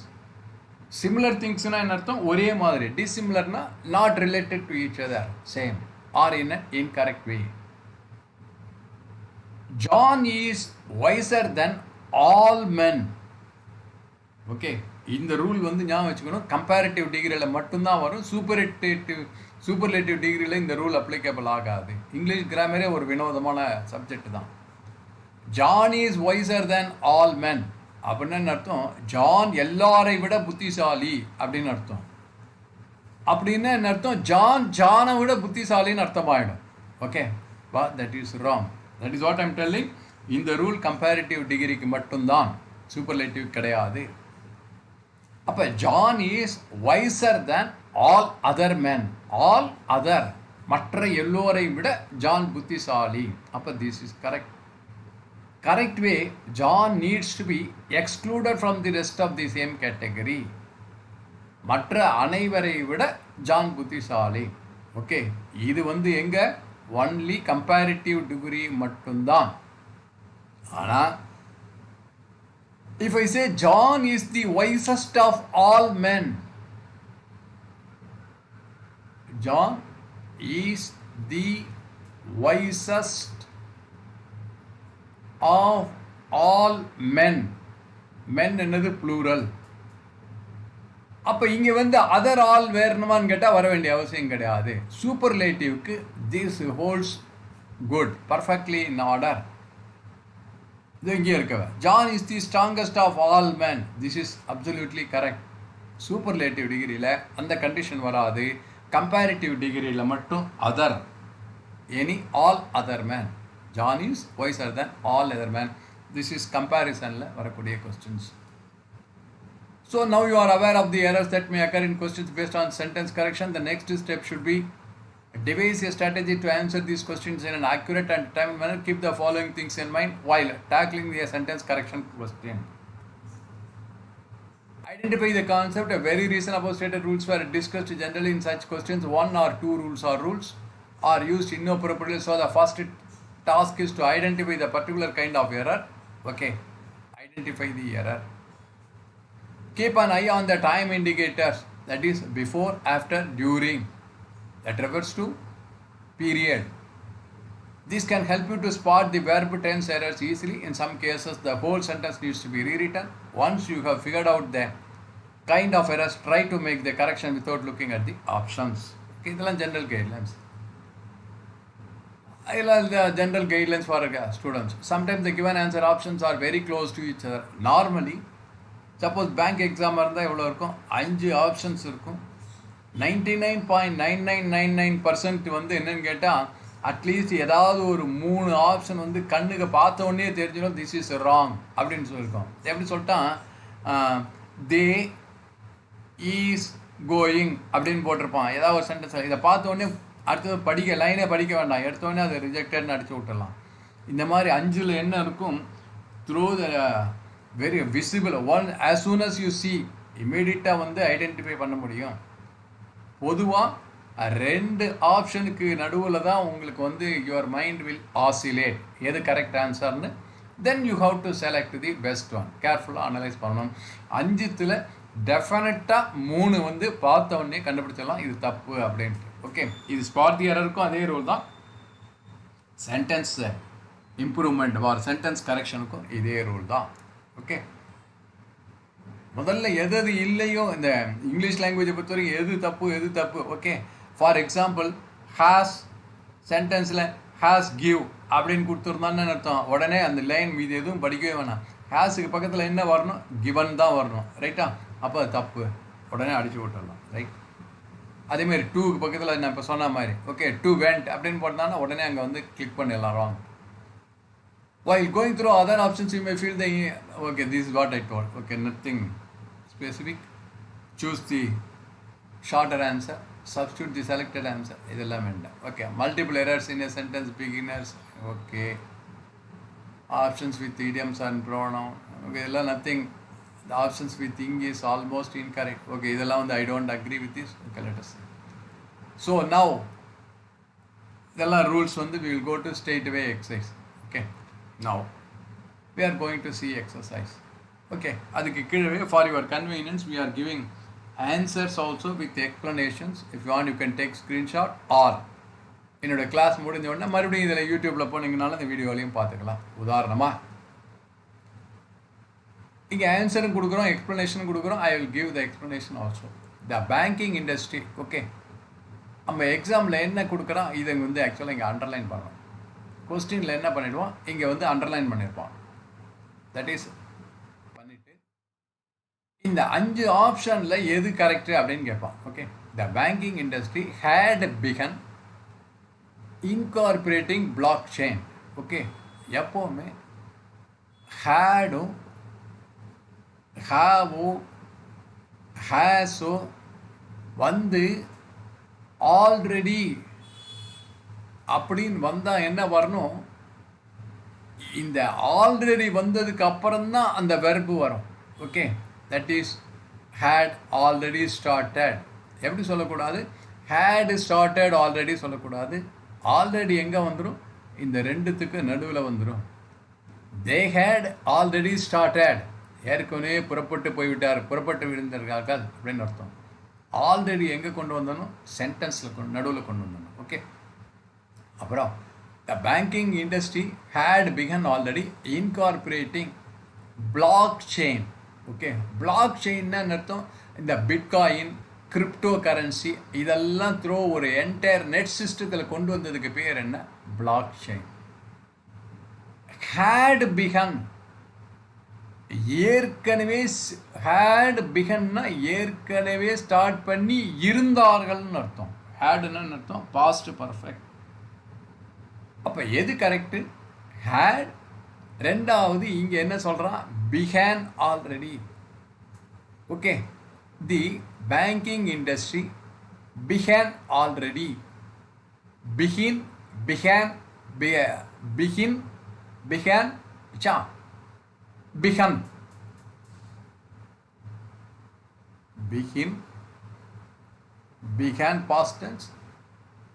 [SPEAKER 1] Similar things na என்ன அர்த்தம்? ஒரே மாதிரி. Dissimilar na not related to each other, same or in an incorrect way. John is wiser than all men. Okay, இந்த ரூல் வந்து ஞாபகம் வச்சுக்கணும். கம்பேரிட்டிவ் டிகிரியில் மட்டும்தான் வரும். சூப்பர்லேட்டிவ் டிகிரியில் இந்த ரூல் அப்ளிகபிள் ஆகாது. இங்கிலீஷ் கிராமரே ஒரு வினோதமான சப்ஜெக்ட் தான். John is wiser than all men அப்படின்னு அர்த்தம். ஜான் எல்லாரை விட புத்திசாலி அப்படின்னு அர்த்தம். அப்படின்னு என்ன அர்த்தம்? ஜானை விட புத்திசாலின்னு அர்த்தமாயிடும். Okay, but that is wrong. That is what I'm telling. இந்த ரூல் கம்பேரிட்டிவ் டிகிரிக்கு மட்டும்தான், சூப்பர்லேட்டிவ் கிடையாது. அப்போ John is wiser than all other men. All other, மற்ற எல்லோரை விட ஜான் புத்திசாலி. அப்போ this is correct. Correct way, John needs to be excluded from the rest of the same category. மற்ற அனைவரை விட ஜான் புத்திசாலி. ஓகே, இது வந்து எங்க? ஒன்லி கம்பேரிட்டிவ் டிகிரி மட்டும்தான். ஆனால் if I say John is the wisest of all men, John is the wisest of all men. Men என்னது? plural. அப்போ இங்கே வந்து அதர் ஆல் வேறணுமான்னு கேட்டால் வர வேண்டிய அவசியம் கிடையாது. சூப்பர்லேட்டிவ்க்கு this holds good, perfectly in order. இது இங்கே இருக்கவ. John is the strongest of all man. This is absolutely correct. Superlative டிகிரியில் அந்த கண்டிஷன் வராது. கம்பேரிட்டிவ் டிகிரியில் மட்டும் other, any all other man. John is wiser than all other man. This is கம்பேரிசனில் வரக்கூடிய questions. So now you are aware of the errors that may occur in questions based on sentence correction. The next step should be devise a strategy to answer these questions in an accurate and timely manner. Keep the following things in mind while tackling the sentence correction question. Identify the concept. A very recent above stated rules were discussed generally in such questions. One or two rules or rules are used inappropriately. So the first task is to identify the particular kind of error. Okay, identify the error. Keep an eye on the time indicators, that is before, after, during. That refers to period. This can help you to spot the verb tense errors easily. In some cases, the whole sentence needs to be rewritten. Once you have figured out the kind of errors, try to make the correction without looking at the options. Okay, these are general guidelines. The general guidelines for students. Sometimes the given answer options are very close to each other. Normally, suppose bank எக்ஸாமாக இருந்தால் எவ்வளோ இருக்கும்? 5 ஆப்ஷன்ஸ் இருக்கும். 99.9999% வந்து என்னென்னு கேட்டால் அட்லீஸ்ட் ஏதாவது ஒரு 3 ஆப்ஷன் வந்து கண்ணுக்கு பார்த்த உடனே தெரிஞ்சிடும் திஸ் இஸ் ராங் அப்படின்னு சொல்லியிருக்கோம். எப்படி சொல்லிட்டான்? தே, இஸ், கோயிங் அப்படின்னு போட்டிருப்பான் ஏதாவது ஒரு சென்டென்ஸ். இதை பார்த்த உடனே அடுத்தது லைனே படிக்க வேண்டாம், எடுத்தோடனே அதை ரிஜெக்டட்னு அடிச்சு விட்டுடலாம். இந்த மாதிரி 5ல் என்ன இருக்கும், through the very visible one as soon as you see இமீடியட்டாக வந்து ஐடென்டிஃபை பண்ண முடியும். பொதுவாக 2 ஆப்ஷனுக்கு நடுவில் தான் உங்களுக்கு வந்து யுவர் மைண்ட் வில் ஆசிலேட் எது கரெக்ட் ஆன்சர்னு. Then you have to select the best one. கேர்ஃபுல்லாக அனலைஸ் பண்ணணும். 5ல் டெஃபினட்டாக 3 வந்து பார்த்த உடனே கண்டுபிடிச்சிடலாம் இது தப்பு அப்படின்ட்டு. ஓகே, இது ஸ்பாட் தி எரருக்கும் அதே ரூல் தான், சென்டென்ஸ் இம்ப்ரூவ்மெண்ட் ஆர் சென்டென்ஸ் கரெக்ஷனுக்கும் இதே ரூல் தான். ஓகே, முதல்ல எது இல்லையோ இந்த இங்கிலீஷ் லாங்குவேஜை பொறுத்தவரைக்கும் எது தப்பு. ஓகே, ஃபார் எக்ஸாம்பிள் ஹாஸ் சென்டென்ஸில் ஹாஸ் கிவ் அப்படின்னு கொடுத்துருந்தான்னு அர்த்தம். உடனே அந்த லைன் மீது எதுவும் படிக்கவே வேணாம். ஹாஸுக்கு பக்கத்தில் என்ன வரணும், கிவன் தான் வரணும். ரைட்டா? அப்போ அது தப்பு, உடனே அடிச்சு விட்டுடலாம். ரைட்? அதேமாதிரி டூக்கு பக்கத்தில் நான் இப்போ சொன்ன மாதிரி ஓகே டு வெண்ட் அப்படின்னு போட்டாங்கன்னா உடனே அங்கே வந்து கிளிக் பண்ணிடலாம் wrong. While going through other options, you may feel okay, this is what I told. Okay, nothing specific. Choose the shorter answer. Substitute the selected answer. இதெல்லாம் வேண்டாம். Okay, multiple errors in a sentence, beginners. Okay, options with idioms and pronoun. Okay, இதெல்லாம் nothing. The options with ing is almost incorrect. Okay, இதெல்லாம் வந்து I don't agree with this. Okay, let us see. So now, இதெல்லாம் rules வந்து we will go to straight away exercise. Okay. Now we are going to see exercise. Okay, adukku kizhave for your convenience we are giving answers also with explanations. If you want you can take screenshot or inoda class mudinja odana marubadiyum idhula YouTube la poninganaala indha video layum paathukalam. Udaharanama inga answer kudukrom explanation kudukrom. I will give the explanation also. The banking industry. Okay, நம்ம எக்ஸாமில் என்ன கொடுக்குறோம் இதை வந்து ஆக்சுவலாக இங்கே அண்டர்லைன் பண்ணணும். கொஸ்டினில் என்ன பண்ணிடுவோம், இங்கே வந்து அண்டர்லைன் பண்ணியிருப்பான். தட் இஸ் பண்ணிவிட்டு இந்த 5 ஆப்ஷனில் எது கரெக்டு அப்படின்னு கேட்பான். Okay, the banking industry had begun incorporating blockchain. Okay, எப்போவுமே ஹேடும் ஹாவும் ஹேஸோ வந்து ஆல்ரெடி அப்படின்னு வந்தால் என்ன வரணும், இந்த ஆல்ரெடி வந்ததுக்கு அப்புறம்தான் அந்த வெர்பு வரும். Okay, that is had already started. எப்படி சொல்லக்கூடாது, ஹேட் ஸ்டார்டட் ஆல்ரெடி சொல்லக்கூடாது. ஆல்ரெடி எங்கே வந்துடும், இந்த ரெண்டுத்துக்கு நடுவில் வந்துடும். தே ஹேட் ஆல்ரெடி ஸ்டார்டட், ஏற்கனவே புறப்பட்டு விழுந்தார்கள் அப்படின்னு அர்த்தம். ஆல்ரெடி எங்கே கொண்டு வந்தணும், சென்டென்ஸில் நடுவில் கொண்டு வந்தணும். ஓகே, அப்புறம் the banking industry had begun already incorporating blockchain. Okay, block செயின்னா அர்த்தம் இந்த பிட்காயின், கிரிப்டோ கரன்சி இதெல்லாம் த்ரோ ஒரு என்டையர் நெட் சிஸ்டத்தில் கொண்டு வந்ததுக்கு பேர் என்ன, பிளாக் செயின். ஹேட் பிகன் ஏற்கனவே, ஹேட் பிகன்னா ஏற்கனவே ஸ்டார்ட் பண்ணி இருந்தார்கள்னு அர்த்தம். ஹேடுன்னு அர்த்தம் பாஸ்ட் பர்ஃபெக்ட். அப்போ எது கரெக்டு, ஹேட். ரெண்டாவது இங்கே என்ன சொல்கிறான், began already. Okay, the banking industry began already. Begin began begin began சா begun begin began past tense.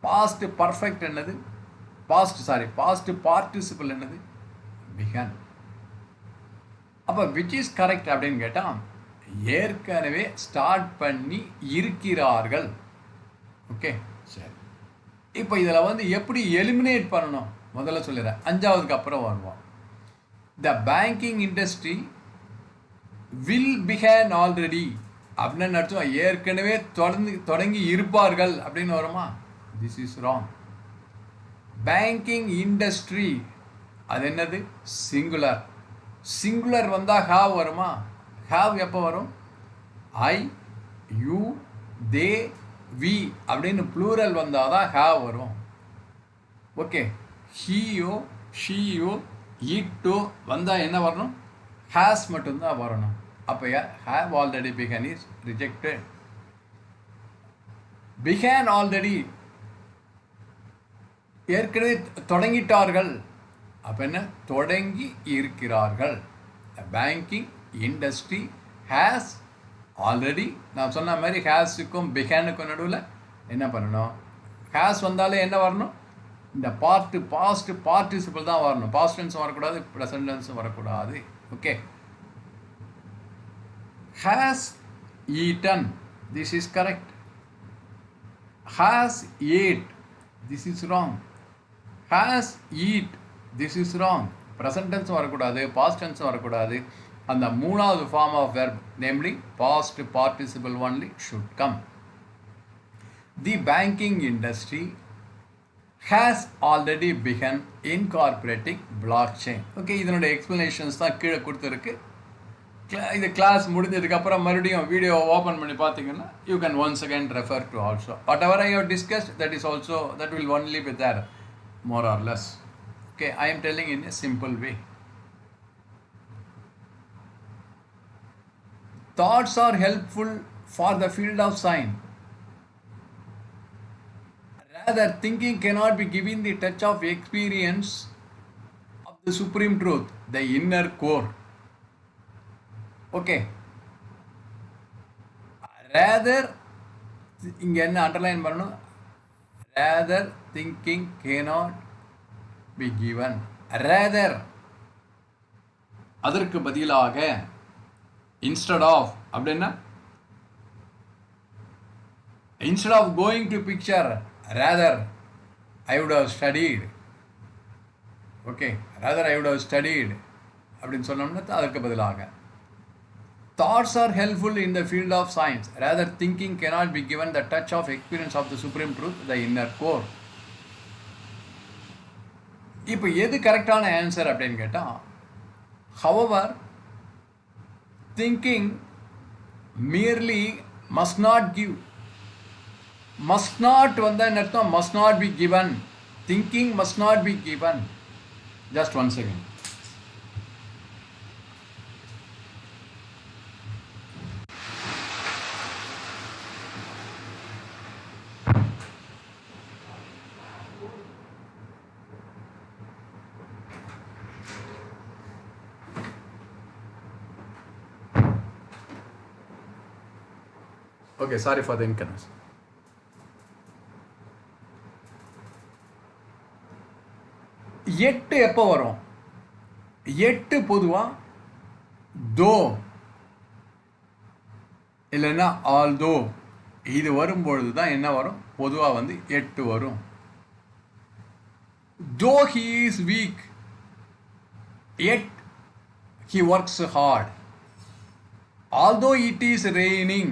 [SPEAKER 1] Past perfect என்னது, பாஸ்ட் பார்ட்டிசிபிள் என்னது, பிகன். அப்போ விச் இஸ் கரெக்ட் அப்படின்னு கேட்டால் ஏற்கனவே ஸ்டார்ட் பண்ணி இருக்கிறார்கள். ஓகே, சரி. இப்போ இதில் வந்து எப்படி எலிமினேட் பண்ணணும் முதல்ல சொல்லிடுறேன், 5வதுக்கு அப்புறம் வருவோம். த banking industry will begin already அப்படின்னு அர்த்தம் ஏற்கனவே தொடங்கி இருப்பார்கள் அப்படின்னு வருமா, this is wrong. Banking industry அது என்னது, சிங்குலர். சிங்குலர் வந்தால் ஹாவ் வருமா, ஹாவ் எப்போ வரும், ஐ யூ தே வி அப்படின்னு ப்ளூரல் வந்தால் தான் ஹாவ் வரும். ஓகே, ஹீயோ ஷீயோ ஈட்டோ வந்தால் என்ன வரணும், ஹேஸ் மட்டும்தான் வரணும். அப்போ have already begin is rejected. began already ஏற்கனவே தொடங்கிட்டார்கள். அப்போ என்ன, தொடங்கி இருக்கிறார்கள். பேங்கிங் இண்டஸ்ட்ரி ஹேஸ் ஆல்ரெடி, நான் சொன்ன மாதிரி ஹேஸுக்கும் பிகானுக்கும் நடுவில் என்ன பண்ணணும், ஹேஸ் வந்தாலே என்ன வரணும், இந்த பாஸ்ட் பார்ட்டிசிபிள் தான் வரணும். பாஸ்ட் டென்ஸும் வரக்கூடாது, ப்ரெசன்ட் டென்ஸும் வரக்கூடாது. Okay. Has eaten, this is correct. Has ate, this is wrong. Has eat, this is wrong. Present tense வரக்கூடாது, past tense வரக்கூடாது. அந்த மூணாவது form of verb, namely past participle only should come. The banking industry has already begun incorporating blockchain. Okay, இதனுடைய explanations தான் கீழே கொடுத்துருக்கு. இது கிளாஸ் முடிஞ்சதுக்கப்புறம் மறுபடியும் வீடியோ ஓப்பன் பண்ணி பார்த்தீங்கன்னா you can once again refer to also. Whatever I have discussed, that will only be there, more or less. Okay, I am telling in a simple way. Thoughts are helpful for the field of science. Rather, thinking cannot be given the touch of experience of the supreme truth, the inner core. Okay. Rather, இங்கே என்ன அண்டர்லைன் பண்ணணும், rather thinking cannot be given. Rather, அதற்கு பதிலாக, instead of அப்படின்னா, instead of going to picture, rather I would have studied. Okay, rather I would have studied அப்படின்னு சொன்னோம்னா அதற்கு பதிலாக. Thoughts are helpful in the field of science. Rather, thinking cannot be given the touch of experience of the supreme truth, the inner core. இப்போ எது கரெக்டான ஆன்சர் அப்படின்னு கேட்டால், however, thinking merely must not give. Must not வந்தால் என்ன அர்த்தம், must not be given. Thinking must not be given. Just one second. Okay, sorry for the inconvenience. எட்டு எப்போ வரும், எட்டு பொதுவாக தோ இல்லைன்னா ஆல்தோ இது வரும்பொழுது தான் என்ன வரும், பொதுவாக வந்து எட்டு வரும். தோ he is weak, yet he works hard. Although it is raining,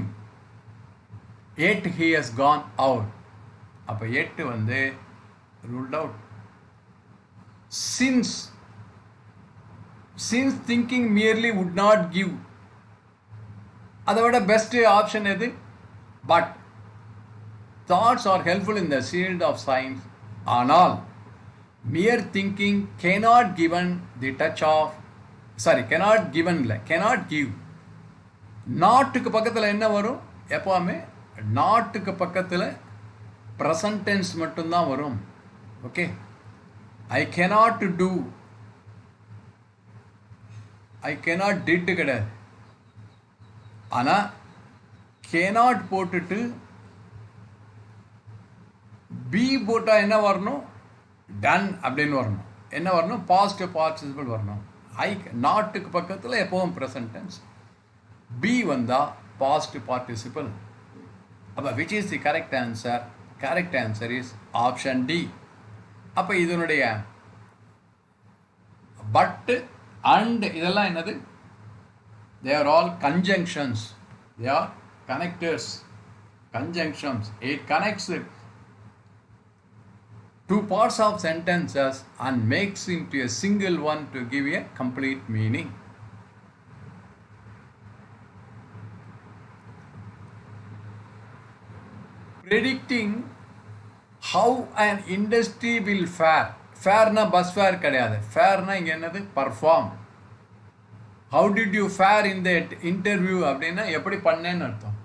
[SPEAKER 1] yet he has gone out. அப்போ எட்டு வந்து ruled out. Since thinking merely would not give, அதை விட பெஸ்ட் ஆப்ஷன் எது, but thoughts are helpful in the field of science. ஆனால் mere thinking cannot given the touch of, cannot given இல்லை, cannot give. நாட்டுக்கு பக்கத்தில் என்ன வரும், எப்போவுமே நாட்டுக்கு பக்கத்தில் ப்ரெசன்ட் டென்ஸ் மட்டும்தான் வரும். Okay, I cannot do, I cannot did கிடையாது. ஆனால் cannot போட்டுட்டு பி போட்டால் என்ன வரணும், டன் அப்படின்னு வரணும். என்ன வரணும், பாஸ்ட் பார்ட்டிசிபிள் வரணும். நாட்டுக்கு பக்கத்தில் எப்போவும் ப்ரெசன்ட் டென்ஸ், பி வந்தால் பாஸ்ட் பார்ட்டிசிபிள். அப்போ which is the correct answer? Correct answer is option D. அப்போ இதனுடைய பட் அண்ட் இதெல்லாம் என்னது, they are all conjunctions, they are connectors, conjunctions. It connects two parts of sentences and makes into a single one to give a complete meaning. Predicting how an industry will fare. Fairna bus fare கிடையாது, fairna இங்கே என்னது, perform. How did you fare in that interview அப்படின்னா எப்படி பண்ணேன்னு அர்த்தம்.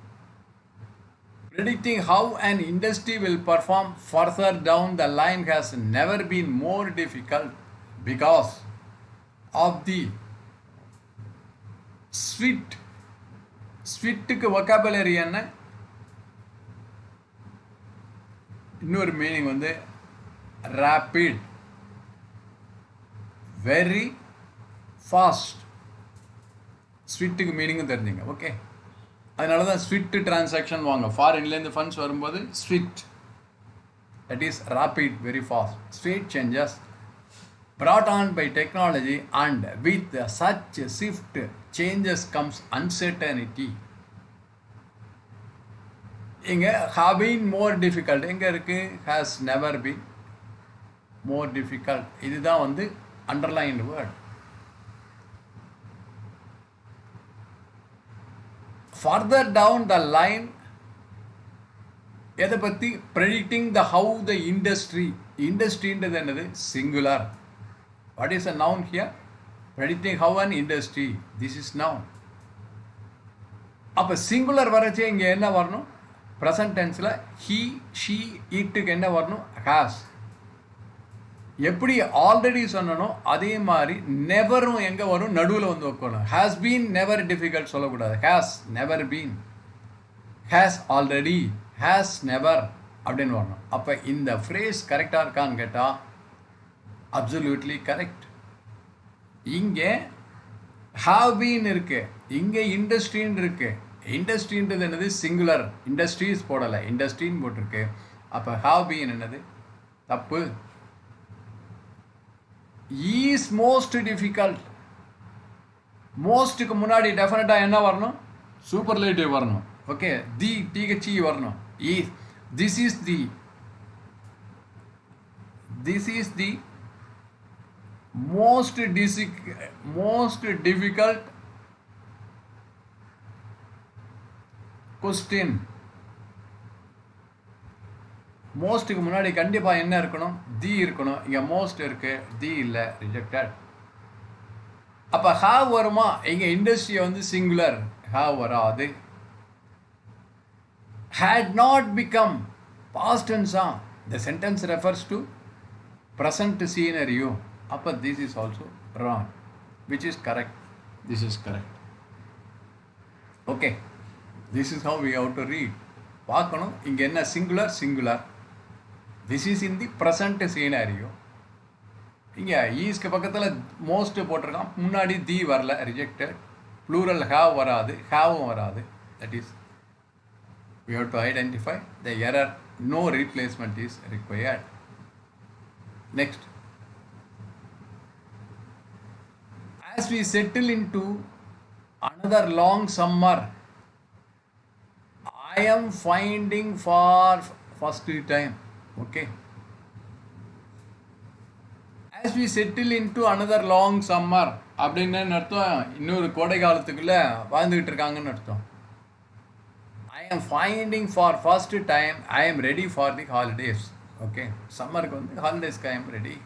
[SPEAKER 1] Predicting how an industry will perform further down the line has never been more difficult because of the SWIFT. ஸ்விட்டுக்கு vocabulary என்ன? இன்னொரு மீனிங் வந்து ரேப்பிட், வெரி ஃபாஸ்ட். ஸ்விட்டுக்கு மீனிங்கும் தெரிஞ்சுங்க. ஓகே, அதனால தான் ஸ்விட் டிரான்சாக்ஷன் வாங்க. ஃபாரின்லேருந்து ஃபண்ட்ஸ் வரும்போது swift, that is rapid, very fast. Swift changes brought on by technology, and with such swift changes comes uncertainty. இங்கே have been more difficult எங்கே இருக்கு? has never been more difficult. இதுதான் வந்து underlined word. Further down the line எதை பற்றி? predicting the how the industryன்றது என்னது? singular. What is a noun here? Predicting how an industry. This is noun. அப்போ சிங்குலர் வரச்சே இங்கே என்ன வரணும்? ப்ரெசன்ட் டென்ஸில் he, she, இட்டுக்கு என்ன வரணும்? has. எப்படி ஆல்ரெடி சொன்னனோ அதே மாதிரி நெவரும் எங்கே வரும்? நடுவில் வந்து வைக்கணும். has been never difficult சொல்லக்கூடாது. has never been, has already, has never அப்படின்னு வரணும். அப்போ இந்த ஃப்ரேஸ் கரெக்டாக இருக்கான்னு கேட்டால் அப்சல்யூட்லி கரெக்ட். இங்கே have been இருக்கு, இங்கே இண்டஸ்ட்ரின்னு இருக்கு. இண்டஸ்ட்ரின்றது என்னது? சிங்குலர். இண்டஸ்ட்ரீஸ் போடலை, இண்டஸ்ட்ரின்னு போட்டிருக்கு. அப்போ have been என்னது? தப்பு. Is most difficult. மோஸ்ட்டுக்கு முன்னாடி டெஃபினட்டாக என்ன வரணும்? சூப்பர்லேட்டிவ் வரணும். ஓகே, தி டிஹெச்இ வரணும். This is the most difficult question. மோஸ்ட்டுக்கு முன்னாடி கண்டிப்பாக என்ன இருக்கணும்? தி இருக்கணும். இங்கே மோஸ்ட் இருக்கு, தி இல்லை, ரிஜெக்டட். அப்போ ஹாவ் வருமா? இங்கே இண்டஸ்ட்ரியை வந்து சிங்குலர், ஹாவ் வராது. had not become past tense. The sentence refers to present scenario. அப்போ this is also wrong. Which is correct? This is correct. Okay, this is how we have to read. பார்க்கணும் இங்கே என்ன? Singular. This is in the present scenario. இங்கே ஈஸ்க்கு பக்கத்தில் மோஸ்ட் போட்டிருக்கான், முன்னாடி தி வரல, ரிஜெக்டட். ப்ளூரல் ஹாவ் வராது, ஹாவும் வராது. That is we have to identify the error. No replacement is required. Next, as we settle into another long summer, I am finding for first time. Okay, as we settle into another long summer அப்படின்னா அர்த்தம் இன்னொரு கோடை காலத்துக்குள்ள வாழ்ந்துகிட்டு இருக்காங்கன்னு அர்த்தம். I am finding for first time, I am ready for the holidays. Okay, சம்மருக்கு வந்து ஹாலிடேஸ்க்கு I am ready.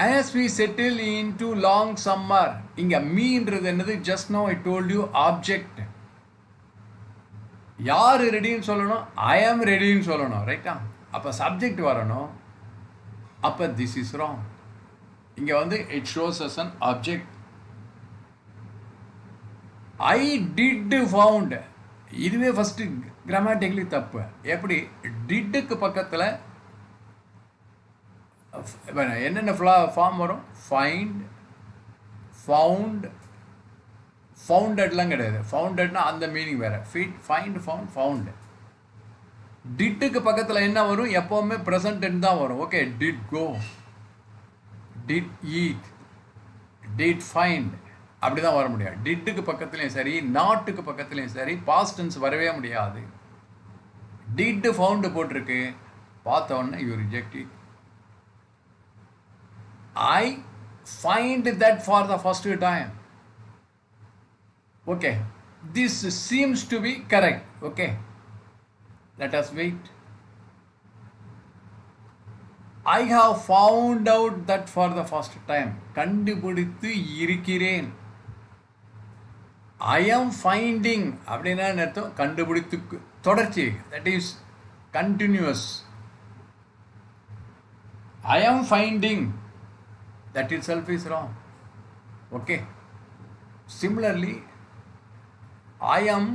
[SPEAKER 1] As we settle into long summer, இங்க மீன்றது என்னது? just now I told you object. யார் ரெடின்னு சொல்லணும்? I am readyன்னு சொல்லணும், ரைட்டா? அப்போ சப்ஜெக்ட் வரணும். அப்போ this is wrong. இங்கே வந்து it shows as an object. I did found, இதுவே ஃபஸ்ட்டு கிராமட்டிக்கலி தப்பு. எப்படி? டிட்டுக்கு பக்கத்தில் என்னென்ன ஃபார்ம் வரும்? ஃபைண்ட், ஃபவுண்ட், ஃபவுண்டட்லாம் கிடையாது. ஃபவுண்டட்னா அந்த மீனிங் வேறு. Find, found. டிட்டுக்கு பக்கத்தில் என்ன வரும்? எப்போவுமே ப்ரெசன்ட் தான் வரும். Okay, did go, did eat, did find, அப்படி தான் வர முடியாது. டிட்டுக்கு பக்கத்துலேயும் சரி, நாட்டுக்கு பக்கத்துலேயும் சரி, பாஸ்ட் டென்ஸ் வரவே முடியாது. டிட்டு ஃபவுண்டு போட்டிருக்கு, பார்த்த உடனே you reject it. I find that for the first time. Okay, this seems to be correct. Okay, let us wait. I have found out that for the first time. கண்டுபிடித்து இருக்கிறேன். I am finding அப்படின்னா என்ன அர்த்தம்? கண்டுபிடித்து தொடர்ச்சி, that is continuous. I am finding, that itself is wrong. Okay. Similarly, I am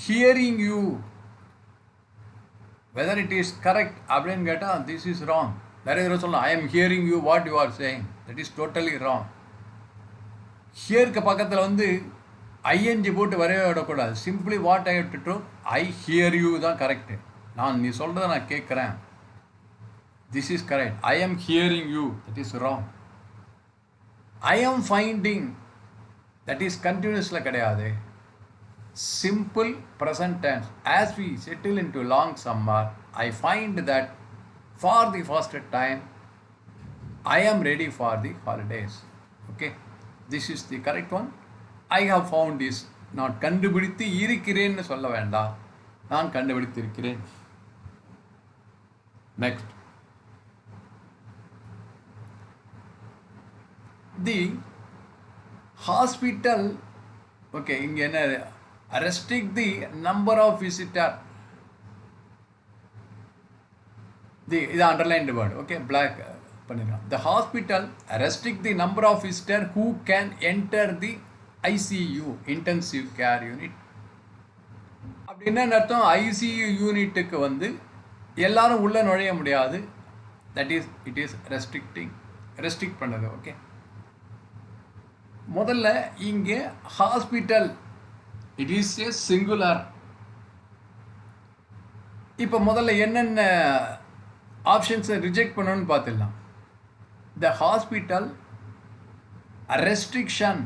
[SPEAKER 1] hearing you, whether it is correct அப்படின்னு கேட்டால் this is wrong. நிறைய தடவை சொல்லலாம் I am hearing you what you are saying, that is totally wrong. ஹியருக்கு பக்கத்தில் வந்து ஐஎன்ஜி போட்டு வரவே விடக்கூடாது. Simply what I have to do, I hear you தான் கரெக்டு. நீ சொல்கிறத நான் கேட்குறேன், this is correct. I am hearing you, that is wrong. I am finding, that is கண்டினியூஸில் கிடையாது. Simple present tense. As we settle in to long summer, I find that for the first time I am ready for the holidays. Okay, this is the correct one. I have found this. நான் கண்டுபிடித்து இருக்கிறேன்னு சொல்ல வேண்டாம், நான் கண்டுபிடித்து இருக்கிறேன். Next, the hospital. Okay, இங்க என்ன, restrict the number of visitor. இது underlined word. Okay, black பண்ணிடலாம். The hospital restrict the number of visitors who can enter the ICU, intensive care unit. அப்படின்னா அர்த்தம் ICU யூனிட்டுக்கு வந்து எல்லாரும் உள்ள நுழைய முடியாது. That is it is restrict பண்ணது. ஓகே, முதல்ல இங்கே hospital it is A singular. இப்போ முதல்ல என்னென்ன ஆப்ஷன்ஸை ரிஜெக்ட் பண்ணணும்னு பார்த்துடலாம். The hospital restriction.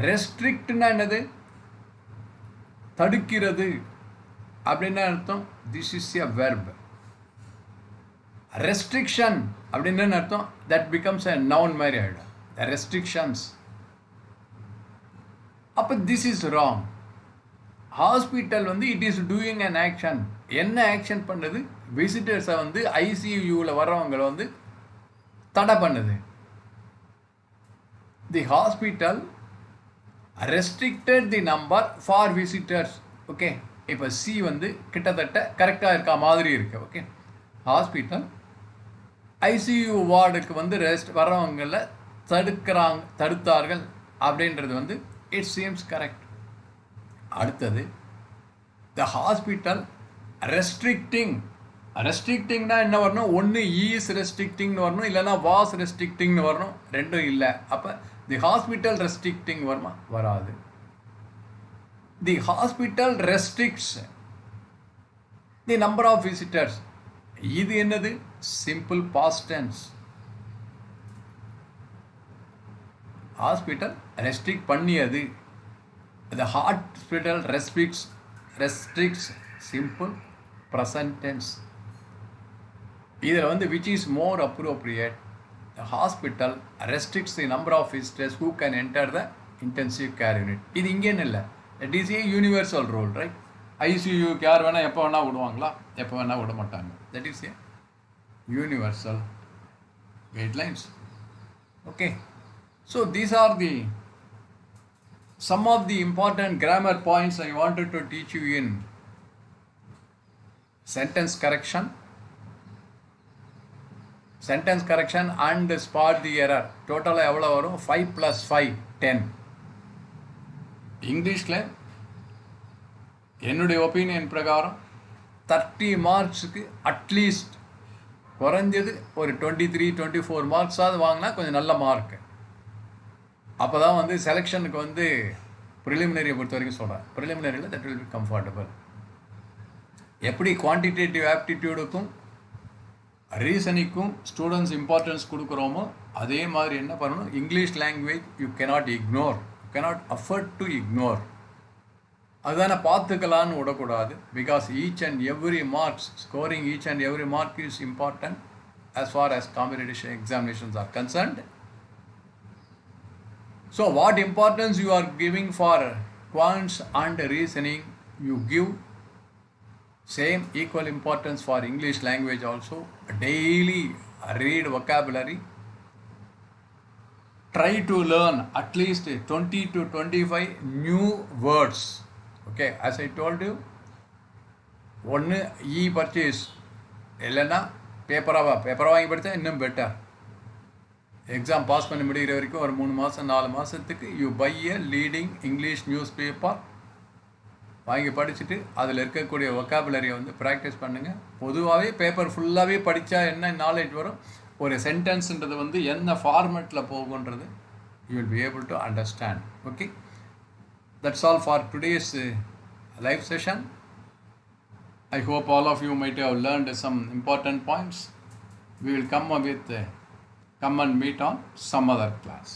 [SPEAKER 1] ரெஸ்ட்ரிக்ட்னா என்னது? தடுக்கிறது அப்படின்னா அர்த்தம் this is a verb. Restriction அப்படின்னு அர்த்தம் தட் பிகம்ஸ் எ நவுன் மாதிரி ஆகிடும். த ரெஸ்ட்ரிக்ஷன்ஸ். அப்போ திஸ் இஸ் ராங். ஹாஸ்பிட்டல் வந்து it is doing an action. என்ன ஆக்ஷன் பண்ணுது? விசிட்டர்ஸை வந்து ஐசியூவில் வர்றவங்களை வந்து தடை பண்ணுது. The hospital restricted the number for visitors. Okay, இப்போ சி வந்து கிட்டத்தட்ட கரெக்டாக இருக்க மாதிரி இருக்கு. ஓகே, ஹாஸ்பிட்டல் ஐசியூ வார்டுக்கு வந்து வர்றவங்களை தடுத்தார்கள் அப்படின்றது வந்து இட் சீம்ஸ் கரெக்ட். அடுத்தது, த ஹாஸ்பிட்டல் ரெஸ்ட்ரிக்டிங்னா என்ன வரணும்? ஒன்று ஈஸ் ரெஸ்ட்ரிக்டிங்னு வரணும், இல்லைன்னா வாஸ் ரெஸ்ட்ரிக்டிங்னு வரணும். ரெண்டும் இல்லை. அப்போ தி ஹாஸ்பிட்டல் ரெஸ்ட்ரிக்டிங் வருமா? வராது. The hospital restricts the number of visitors. இது என்னது? Simple past tense. Hospital restrict பண்ணியது. The hospital restricts simple present tense. இதில் வந்து which is more appropriate? The hospital restricts the number of visitors who can enter the intensive care unit. இது இங்கேன்னு இல்லை, it is a universal rule, right? ஐசியூக்கு யார் வேணால் எப்போ வேணால் விடுவாங்களா? எப்போ வேணால் விட மாட்டாங்க. That is a universal guidelines. Okay, so these are the some of the important grammar points I wanted to teach you in sentence correction and spot the error. டோட்டலாக எவ்வளோ வரும்? 5 + 5 10. இங்கிலீஷில் என்னுடைய ஒப்பீனியன் பிரகாரம் 30 மார்க்ஸுக்கு அட்லீஸ்ட் குறைஞ்சது ஒரு 23-24 மார்க்ஸாவது வாங்கினா கொஞ்சம் நல்ல மார்க்கு. அப்போ தான் வந்து செலெக்ஷனுக்கு வந்து ப்ரிலிமினரியை பொறுத்த வரைக்கும் சொல்கிறேன். ப்ரிலிமினரியில் தட் வில் பி கம்ஃபர்டபுள். எப்படி குவான்டிடேட்டிவ் ஆப்டிடியூடுக்கும் ரீசனிங்க்கும் ஸ்டூடெண்ட்ஸ் இம்பார்ட்டன்ஸ் கொடுக்குறோமோ அதே மாதிரி என்ன பண்ணணும்? English language you cannot afford to ignore. அதுதானே பார்த்துக்கலான்னு விடக்கூடாது. Because each and every marks, scoring each and every mark is important as far as competition examinations are concerned. So what importance you are giving for quants and reasoning, you give same equal importance for English language also. Daily read vocabulary, try to learn at least 20 to 25 new words. Okay, as I told you, ஒன்று பர்ச்சேஸ் இல்லைன்னா பேப்பரை வாங்கி படித்தா இன்னும் பெட்டர். எக்ஸாம் பாஸ் பண்ணி முடிகிற வரைக்கும் ஒரு 3 மாதம் 4 மாதத்துக்கு you buy a leading English newspaper வாங்கி படிச்சுட்டு அதில் இருக்கக்கூடிய ஒக்காபுலரியை வந்து ப்ராக்டிஸ் பண்ணுங்கள். பொதுவாகவே பேப்பர் ஃபுல்லாகவே படித்தா என்ன நாலேஜ் வரும், ஒரு சென்டென்ஸுன்றது வந்து என்ன ஃபார்மேட்டில் போகுன்றது you will be able to understand. Okay, that's all for today's live session. I hope all of you might have learned some important points. We will come and meet on some other class.